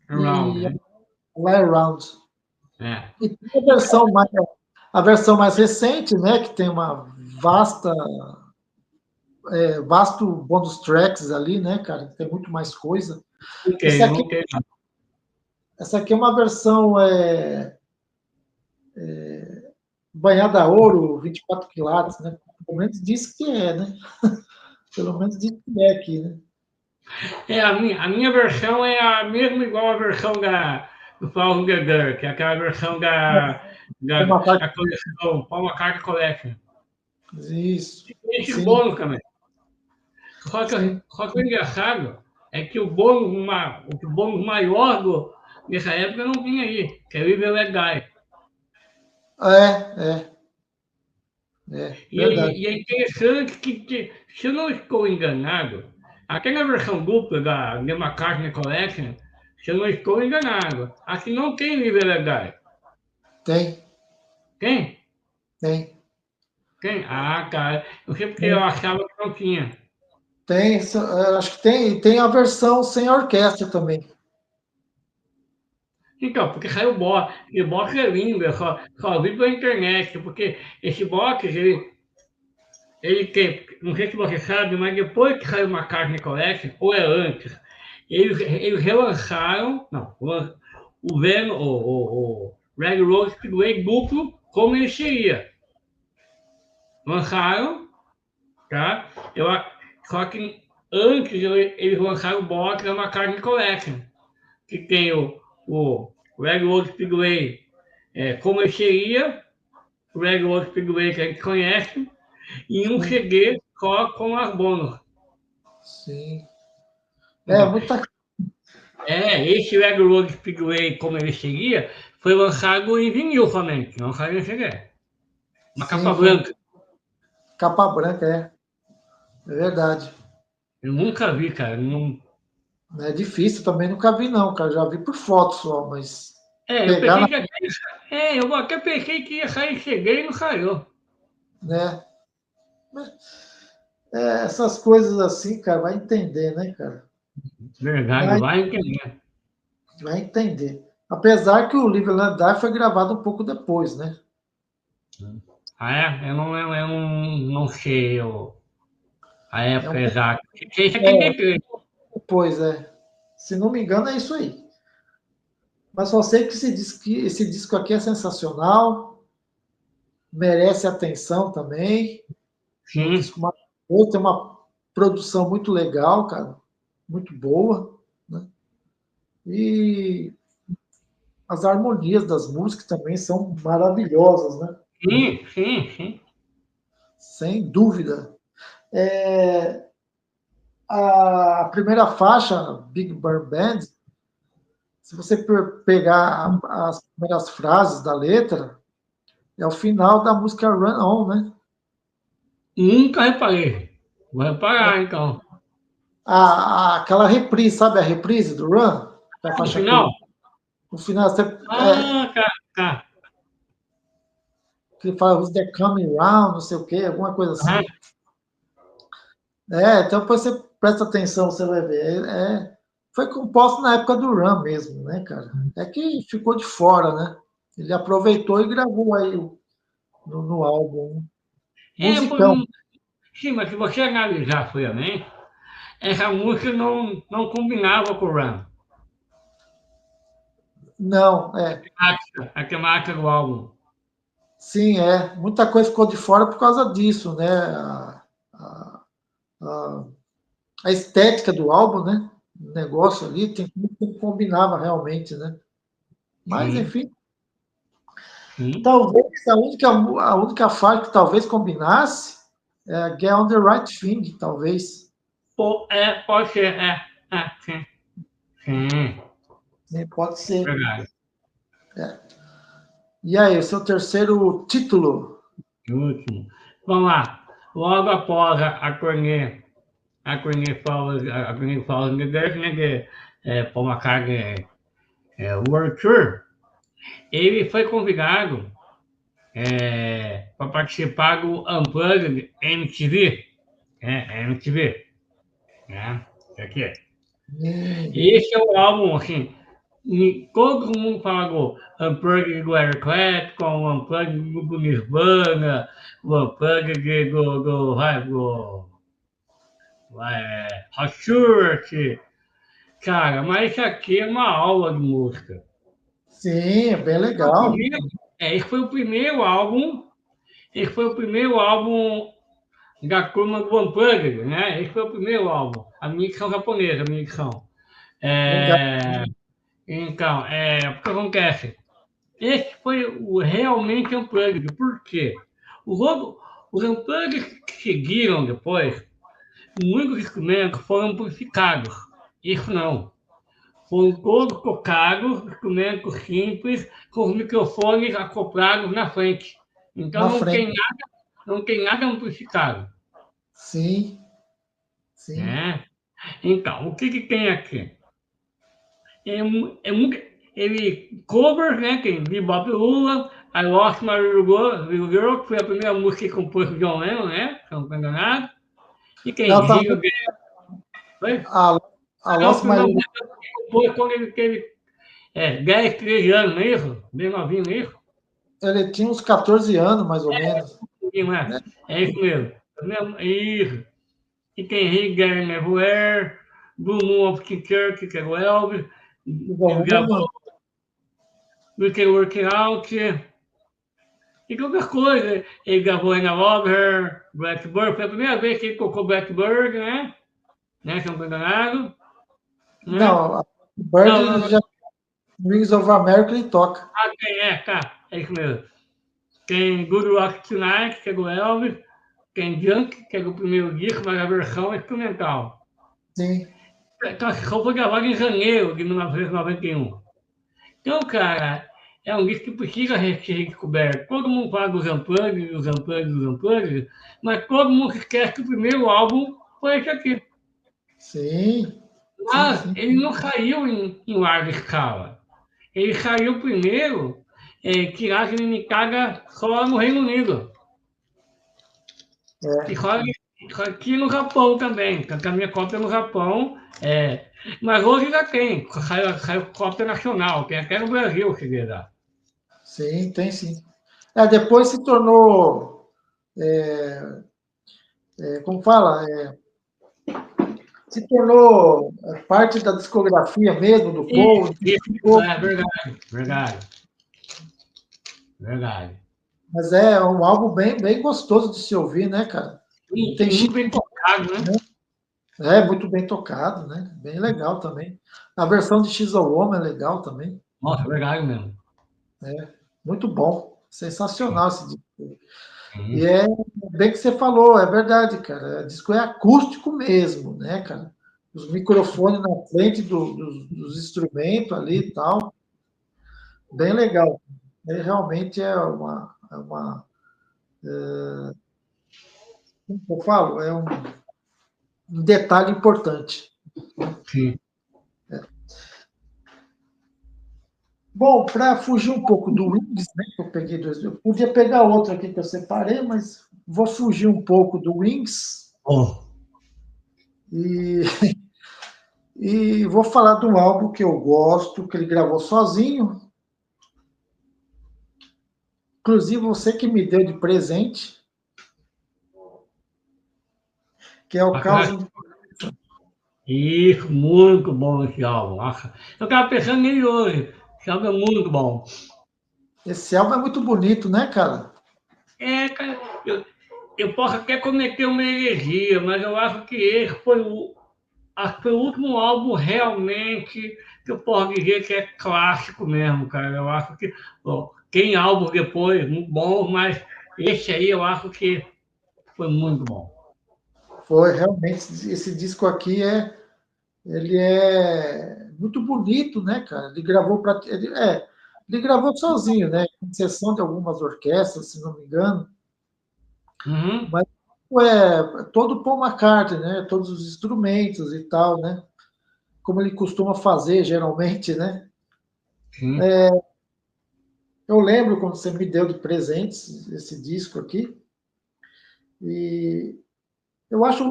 Around, e né? Lie Around. É. E tem a versão mais recente, né, que tem uma vasto bônus tracks ali, né, cara? Tem muito mais coisa. Ok, ok. Essa aqui é uma versão banhada a ouro, 24 quilates, né? Pelo menos diz que é, né? Pelo menos diz que é aqui, né? A minha versão é a mesma igual a versão do Paul Gauguin, que é aquela versão da coleção, Paul McCartney Collection. Isso. Esse Sim, bônus também. sim. Só que o engraçado é que o bônus maior nessa época não vinha aí, que é o Evil Let Die. Verdade. E é interessante que, se eu não estou enganado, até na versão dupla da The McCartney Collection, se eu não estou enganado, aqui não tem Evil Let Die. Tem, Tem? tem. Tem? Ah, cara. Eu sei porque eu achava que não tinha. Tem, acho que tem a versão sem orquestra também. Então, porque saiu o box. E o box é lindo, eu só vi pela internet, porque esse box, ele tem, não sei se você sabe, mas depois que saiu uma Carne Collection, ou é antes, eles relançaram, não, o Red Rose Speedway duplo, como ele seria. Lançaram, tá? Só que antes eles lançaram o box da McCartney Collection, que tem o Red Road Speedway como ele seria, o Red Road Speedway que a gente conhece, e um CD só com as bônus. Sim. Então, Muita. esse Red Road Speedway como ele seria, foi lançado em vinil somente, não saiu em CD. Uma capa Sim, foi branca. capa branca, é verdade. Eu nunca vi, cara. Não. É difícil também, nunca vi, não, cara. Já vi por foto só, mas Eu pegar pensei na. que eu até pensei que ia sair em CD e não saiu. Né? Essas coisas assim, cara, vai entender, né, cara? Verdade, Vai, vai entender. vai entender. Apesar que o Live and Let Die foi gravado um pouco depois, né? Ah, é? Eu não sei a É um época pouco exata. Sei 73. depois, é. Se não me engano, é isso aí. Mas só sei que esse disco aqui é sensacional, merece atenção também. É um Sim. disco maravilhoso, tem uma produção muito legal, cara, muito boa, né? E as harmonias das músicas também são maravilhosas, né? Sim, sim, sim. Sem dúvida. É, a primeira faixa, Big Burn Band, se você pegar as primeiras frases da letra, é o final da música Run On, né? Nunca reparei. Vou reparar, então. Aquela reprise, sabe a reprise do Run? Da No faixa final? curta. No final, Ah, tá. que fala Who's That Coming Round, não sei o quê, alguma coisa Aham. assim. Então depois você presta atenção, você vai ver. Foi composto na época do Run mesmo, né, cara? É que ficou de fora, né? Ele aproveitou e gravou aí no álbum. Foi Musicão. sim, mas se você analisar friamente, essa música não combinava com o Run. Não, A temática do álbum. sim, muita coisa ficou de fora por causa disso, né? A, a, a estética do álbum, né? O negócio ali tem que combinava realmente, né? Mas, Sim, enfim, sim. talvez a única faixa que talvez combinasse Get on the Right Thing, talvez. Pode ser, sim. Sim. Pode ser. Verdade. E aí, o seu terceiro título? Último. Vamos lá. Logo após a turnê Falls the Death, né, que Paul McCartney World Tour, ele foi convidado para participar do Unplugged MTV, MTV, né? Isso aqui. Esse é o álbum, assim, todo mundo fala do Unplugged do Eric Clapton, o Unplugged do Nirvana, o Unplugged do Hot Church. Cara, mas isso aqui é uma aula de música. Sim, é bem legal. Esse foi o primeiro álbum. Esse foi o primeiro álbum da turma do Unplugged, né? Esse foi o primeiro álbum. A micção japonesa, a micção. Então, o que acontece? Esse foi o realmente Unplugged. Por quê? Os Unplugged que seguiram depois, muitos instrumentos foram amplificados. Isso não. Foram todos tocados, instrumentos simples, com os microfones acoplados na frente. Então não tem nada amplificado. Sim. Sim. Né? Então, o que tem aqui? Ele cover, né? Tem Bebop Lula, I Lost My Little Girl, que foi a primeira música que compôs o John Lennon, né? Se não estou enganado. E tem Rio de... A Lost My Little Girl quando ele teve 10, 13 anos, não é isso? Bem novinho, não é isso? Ele tinha uns 14 anos, mais ou menos. É isso mesmo. Isso. E tem Hey Gary Everywhere, Blue Moon of Kinkerk, que é o Elvis, ele gravou We Can Work It Out, e qualquer coisa. Ele gravou Anna Love Her, Blackbird, foi a primeira vez que ele tocou Blackbird, né? Se não estou enganado. Não, Bird já Rings of America ele toca. Tá. É isso mesmo. Tem Good Rock Tonight, que é do Elvis. Tem Junk, que é do primeiro disco, mas a versão é instrumental. Sim. Então, foi gravado em janeiro de 1991. Então, cara, é um disco que precisa ser redescoberto. Todo mundo fala dos Unplugged, mas todo mundo esquece que o primeiro álbum foi esse aqui. Sim. Mas ele não saiu em larga escala. Ele saiu primeiro tiragem limitada só no Reino Unido. E só aqui no Japão também. A minha cópia no Japão. Mas hoje já tem. Saiu cópia nacional. Tem até no Brasil, se quiser. Sim, tem sim. Depois se tornou. Como fala? Se tornou parte da discografia mesmo do Paul. Verdade. Mas é um álbum bem gostoso de se ouvir, né, cara? Tem muito bem tocado, né? Muito bem tocado, né? Bem legal também. A versão de She's a Woman é legal também. Nossa, verdade mesmo. Muito bom. Sensacional esse disco. E bem que você falou, é verdade, cara. O disco é acústico mesmo, né, cara? Os microfones na frente dos instrumentos ali e tal. Bem legal. Realmente é uma como eu falo, é um detalhe importante. Sim. Bom, para fugir um pouco do Wings, né, que eu peguei dois, eu podia pegar outro aqui que eu separei, mas vou fugir um pouco do Wings. E vou falar de um álbum que eu gosto, que ele gravou sozinho. Inclusive, você que me deu de presente, que é o Caos. Isso, muito bom esse álbum. Eu estava pensando nele hoje. Esse álbum é muito bom. Esse álbum é muito bonito, né, cara? Cara, eu posso até cometer uma heresia, mas eu acho que esse foi o último álbum realmente que eu posso dizer que é clássico mesmo, cara. Eu acho que tem álbuns depois muito bons, mas esse aí eu acho que foi muito bom. Foi, realmente, esse disco aqui ele é muito bonito, né, cara? Ele gravou ele gravou sozinho, né? Com exceção de algumas orquestras, se não me engano. Uhum. Mas todo Paul McCartney, né? Todos os instrumentos e tal, né? Como ele costuma fazer geralmente, né? Sim. Eu lembro quando você me deu de presentes esse disco aqui. E eu acho,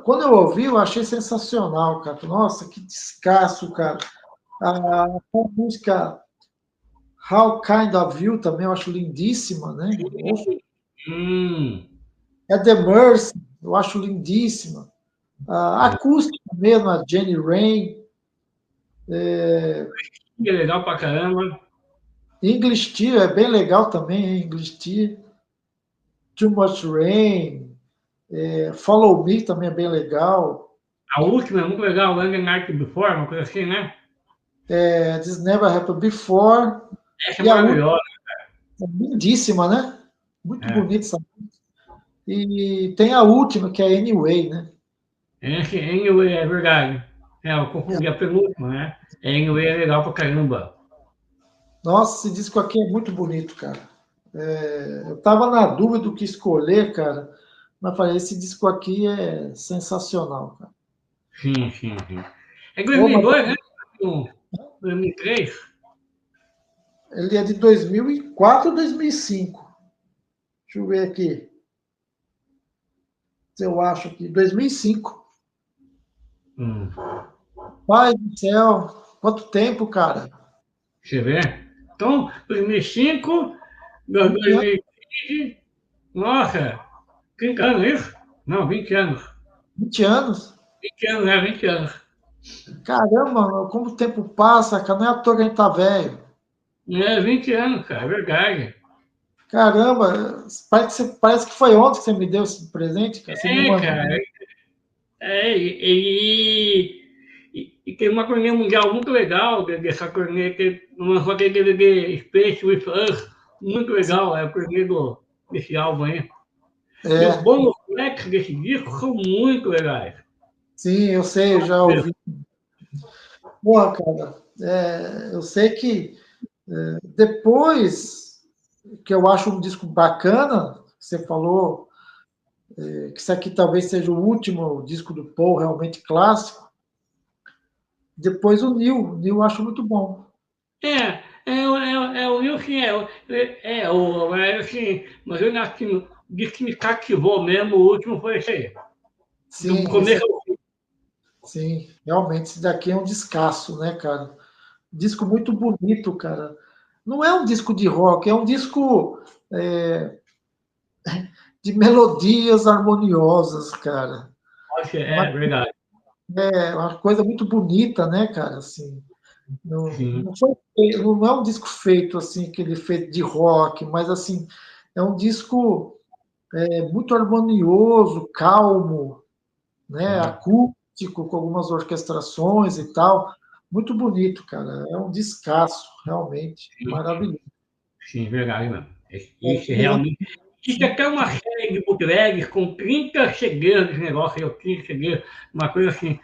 quando eu ouvi, eu achei sensacional, cara. Nossa, que descasso, cara. A música How Kind of You também eu acho lindíssima, né? Hum. É The Mercy, eu acho lindíssima. A acústica mesmo, a Jenny Rain. Que legal pra caramba. English Tea é bem legal também, hein? English Tea. Too Much Rain. Follow Me também é bem legal. A última é muito legal, Land Night Before, uma coisa assim, né? This Never Happened Before. Essa é E a última maravilhosa. é lindíssima, né? Muito É. bonita essa música. E tem a última, que é Anyway, né? Anyway, é verdade. Eu confundi a penúltima, né? Anyway é legal pra caramba. Nossa, esse disco aqui é muito bonito, cara. Eu tava na dúvida do que escolher, cara, mas falei, esse disco aqui é sensacional, cara. Sim, sim, sim. É Ô, mas 2002, né? 2003? ele é de 2004 ou 2005? Deixa eu ver aqui. Se eu acho aqui. 2005. Hum. Pai do céu, quanto tempo, cara. Você vê? Então, 2005, 20 anos. 2015, nossa, 30 anos isso? Não, 20 anos. 20 anos? 20 anos, é, 20 anos. Caramba, como o tempo passa, cara. Não é à toa que a gente tá velho. É, 20 anos, cara, é verdade. Caramba, parece que foi ontem que você me deu esse presente, cara. Você me É, mandou. cara, e tem uma turnê mundial muito legal dessa turnê, que lançou aquele DVD Space with Us, muito legal, é o turnê desse álbum aí. E os É, bônus tracks desse disco são muito legais. sim, eu sei, eu já ouvi. Porra, cara, eu sei que depois que eu acho um disco bacana, você falou que isso aqui talvez seja o último disco do Paul realmente clássico. Depois o Neil eu acho muito bom. O Wilson assim, mas eu acho que diz que me cativou mesmo, o último foi esse aí. Do Sim, começo ao fim. sim, realmente esse daqui é um descasso, né, cara? Disco muito bonito, cara. Não é um disco de rock, é um disco de melodias harmoniosas, cara. Acho que É uma, é verdade. uma coisa muito bonita, né, cara? Assim, Sim. não é um disco feito assim, que ele feito de rock, mas assim, é um disco muito harmonioso, calmo, né, Sim, acústico, com algumas orquestrações e tal. Muito bonito, cara. É um descasso, realmente. sim, Maravilhoso. sim, verdade mesmo. Isso É, realmente. Isso até uma série de bootlegs com 30 segredos de negócio, eu 30 segredos, uma coisa assim,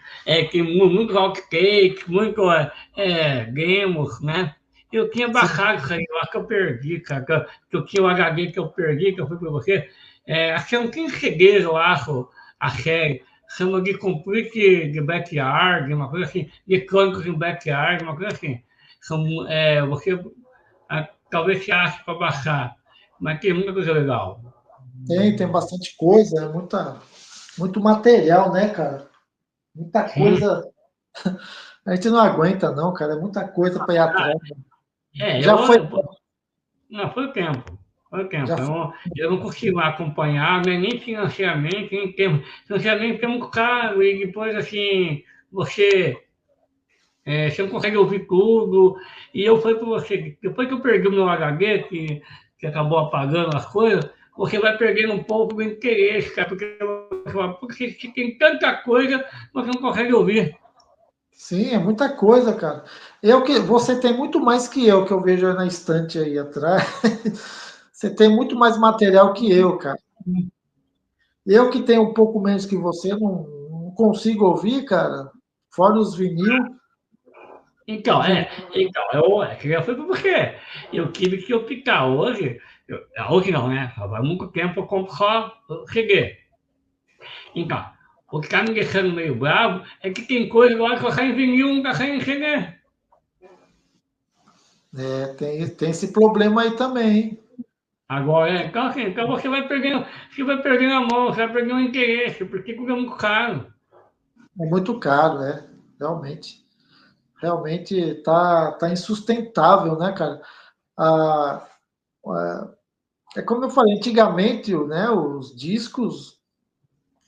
tem muito outtakes, muito demos, né? Eu tinha sim, baixado isso aí, eu acho que eu perdi, cara, que eu tinha o HD que eu perdi, que eu fui para você. Acho que é um 15 segredos, eu acho, a série. Chama de Complete de Backyard, uma coisa assim, de Crônicas em Backyard, uma coisa assim. Você talvez se ache para baixar, mas tem muita coisa legal. tem bastante coisa, muito material, né, cara? Muita Sim. coisa. A gente não aguenta, não, cara. É muita coisa para ir atrás. É, Já foi, não, foi o tempo. Foi o tempo. já foi. Eu não consigo acompanhar, né, nem financeiramente, nem tempo. Financeiramente é muito caro e depois, assim, você não consegue ouvir tudo. E eu falei para você, depois que eu perdi o meu HD, que acabou apagando as coisas, você vai perdendo um pouco do interesse, cara, porque tem tanta coisa, você não consegue ouvir. Sim, é muita coisa, cara. Você tem muito mais que eu, que eu vejo aí na estante aí atrás. Você tem muito mais material que eu, cara. Eu que tenho um pouco menos que você, não consigo ouvir, cara. Fora os vinil. Então, que já foi para você. Eu tive que optar hoje, hoje não, né? Há muito tempo eu compro só reggae. Então, o que está me deixando meio bravo é que tem coisa lá que só sai em vinil, não está saindo em reggae. Tem esse problema aí também, hein? Agora, então, assim, então você vai perdendo a mão, você vai perdendo o interesse, porque tudo é muito caro. É muito caro, realmente. Realmente tá insustentável, né, cara? A, é como eu falei, antigamente, né, os discos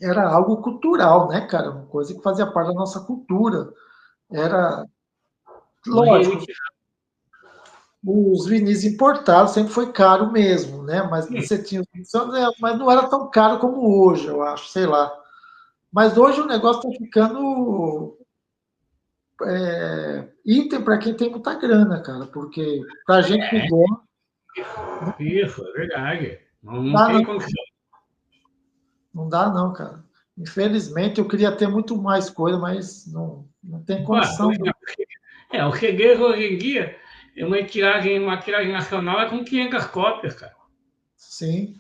era algo cultural, né, cara? Uma coisa que fazia parte da nossa cultura. Era, Hoje lógico, ele os vinis importados sempre foi caro mesmo, né? Mas você tinha, mas não era tão caro como hoje, eu acho, sei lá. Mas hoje o negócio está ficando item para quem tem muita grana, cara, porque para gente que gosta, isso, é verdade. não Não dá tem não, condição. não dá não, cara. Infelizmente eu queria ter muito mais coisa, mas não tem Ah, condição. Não. o Regueiro hoje em dia, uma tiragem nacional é com 500 cópias, cara. Sim,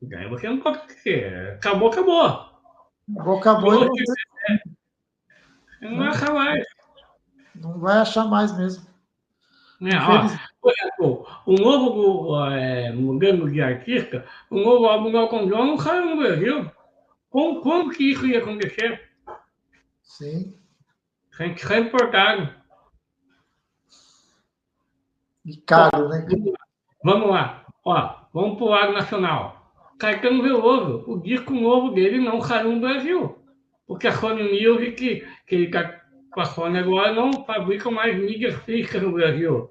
E aí você não pode ter. Acabou, acabou. E acabou e hoje você, você não vai né? achar mais. Não vai achar mais mesmo. Né? Ó, Infelizmente. por exemplo, o novo modelo de artista, o novo álbum do Elton John não saiu no Brasil. Como que isso ia acontecer? Sim. Sem ser importado. E Ó, caro, né? vamos lá. Ó, vamos pro lado nacional. Caetano Veloso, o disco novo dele não saiu no Brasil. Porque a Sony Music, que ele está com a Sony agora, não fabrica mais mídias físicas no Brasil.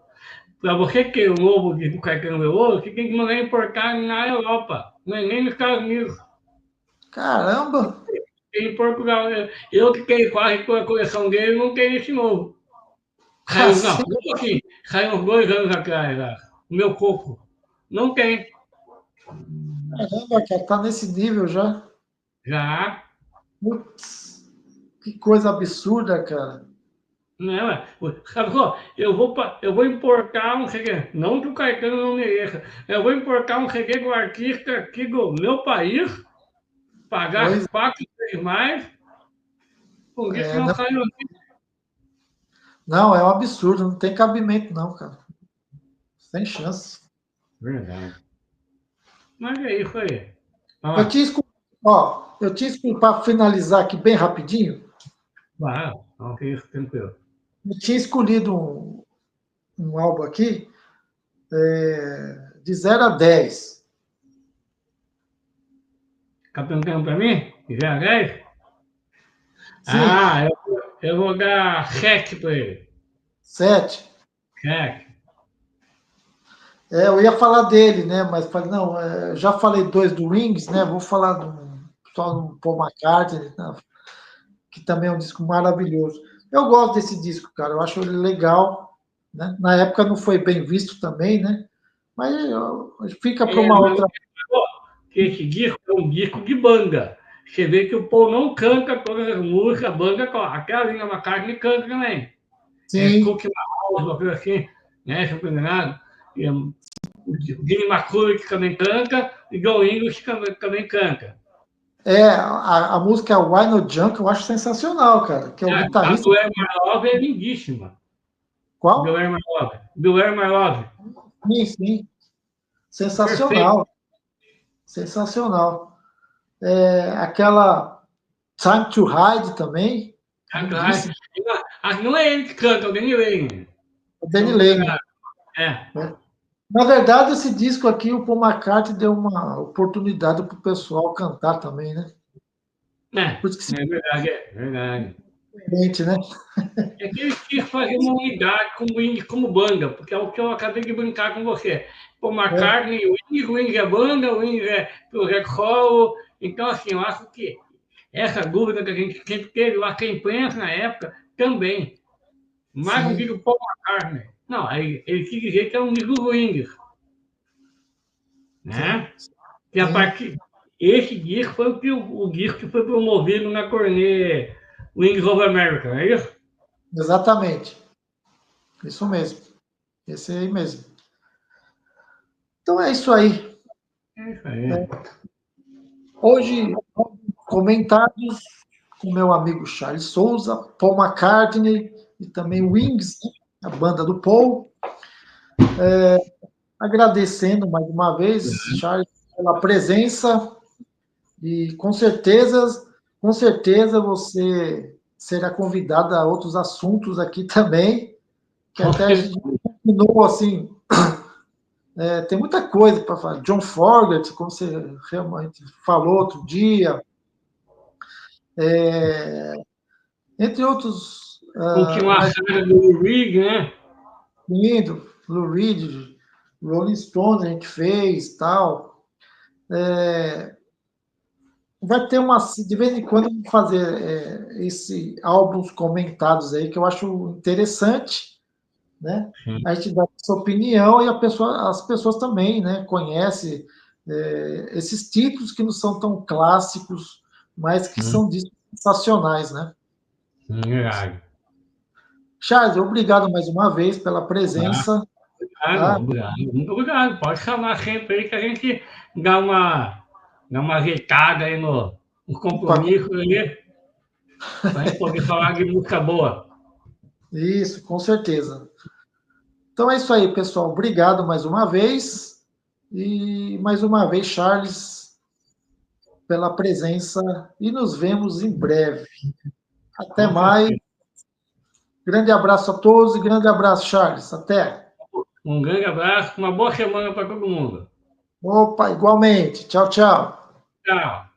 Para você ter o novo disco do Caetano Veloso, você tem que mandar importar na Europa, não é nem nos Estados Unidos. Caramba! Em Portugal, eu que tenho quase toda a coleção dele, não tenho esse novo. Saiu, não, Cacete! aqui, saiu uns 2 anos atrás, lá, o meu coco. Não tem. Caramba, cara, tá nesse nível já. Já, Putz, que coisa absurda, cara. não é? Sabe só, eu vou importar um reggae, não que o Caetano não mereça, eu vou importar um reggae do artista aqui do meu país, Pois pagar 4 vezes mais, por isso não não, saiu aqui. não, é um absurdo, não tem cabimento, não, cara. Sem chance. Verdade. Mas é isso aí. Vamos Eu tinha lá. escolhido, ó, para finalizar aqui bem rapidinho, Vai, não, que isso, tranquilo. eu tinha escolhido um álbum aqui de 0 a 10. Tá perguntando pra mim? Já 10? Sim, Ah, eu vou dar 7 pra ele. 7. 7. Eu ia falar dele, né? Mas falei, não, já falei dois do Wings, né? Vou falar só do Paul McCartney, né, que também é um disco maravilhoso. Eu gosto desse disco, cara. Eu acho ele legal, né? Na época não foi bem visto também, né? Mas fica para uma Mas outra. que esse disco é um disco de banda. Você vê que o Paul não canta todas as músicas, a banda toca. Até a Linda McCartney canta também. Sim, Cookie House, uma coisa assim, né? Se eu não estou enganado. O Jimmy McCulloch também canta, e John English também canta. a música Why Not Junk eu acho sensacional, cara. Que é o A guitarrista. do Air My Love é lindíssima. Do Qual? Air My Love. Do Air My Love. Sim, sim. Perfeito. Sensacional. Sensacional. Aquela Time to Hide também. Lindíssima. Não é ele que canta, é o Danny Lane. O Se eu Danny não estou Lane. enganado. É. Né? Na verdade, esse disco aqui, o Paul McCartney deu uma oportunidade para o pessoal cantar também, né? Por isso que se Verdade, é verdade. sente, né? É que eles quis fazer uma unidade como banda, porque é o que eu acabei de brincar com você. Paul É, McCartney, o Wings é banda, o Wings é projeto solo. Então, assim, eu acho que essa dúvida que a gente sempre teve, eu acho que a imprensa na época também. Mas não sim, digo Paul McCartney. Não, ele quis dizer que é um dos Wings, sim, né? E a sim. partir esse disco foi o disco que foi promovido na turnê Wings of America, não é isso? Exatamente. Isso mesmo. Esse aí mesmo. Então é isso aí. É isso aí. Hoje, comentários com meu amigo Charles Souza, Paul McCartney e também Wings, né? A banda do Paul. Agradecendo mais uma vez, Charles, pela presença e com certeza você será convidado a outros assuntos aqui também, que até a gente continuou assim, tem muita coisa para falar. John Fogerty, como você realmente falou outro dia, entre outros Continuar a saga do Lou Reed, né? lindo, Lou Reed, Rolling Stones a gente fez, tal. Vai ter de vez em quando vamos fazer esse álbuns comentados aí que eu acho interessante, né? A gente dá a sua opinião e as pessoas também, né? Conhecem esses títulos que não são tão clássicos, mas que são discos sensacionais, né? Verdade. Charles, obrigado mais uma vez pela presença. Tá? Obrigado, muito obrigado. Pode chamar sempre aí que a gente dá uma ajeitada aí no compromisso aí, para a gente poder falar de música boa. Isso, com certeza. Então é isso aí, pessoal. Obrigado mais uma vez. E mais uma vez, Charles, pela presença. E nos vemos em breve. Até mais. Grande abraço a todos e grande abraço, Charles. Até. Um grande abraço, uma boa semana para todo mundo. Opa, igualmente. Tchau, tchau. Tchau.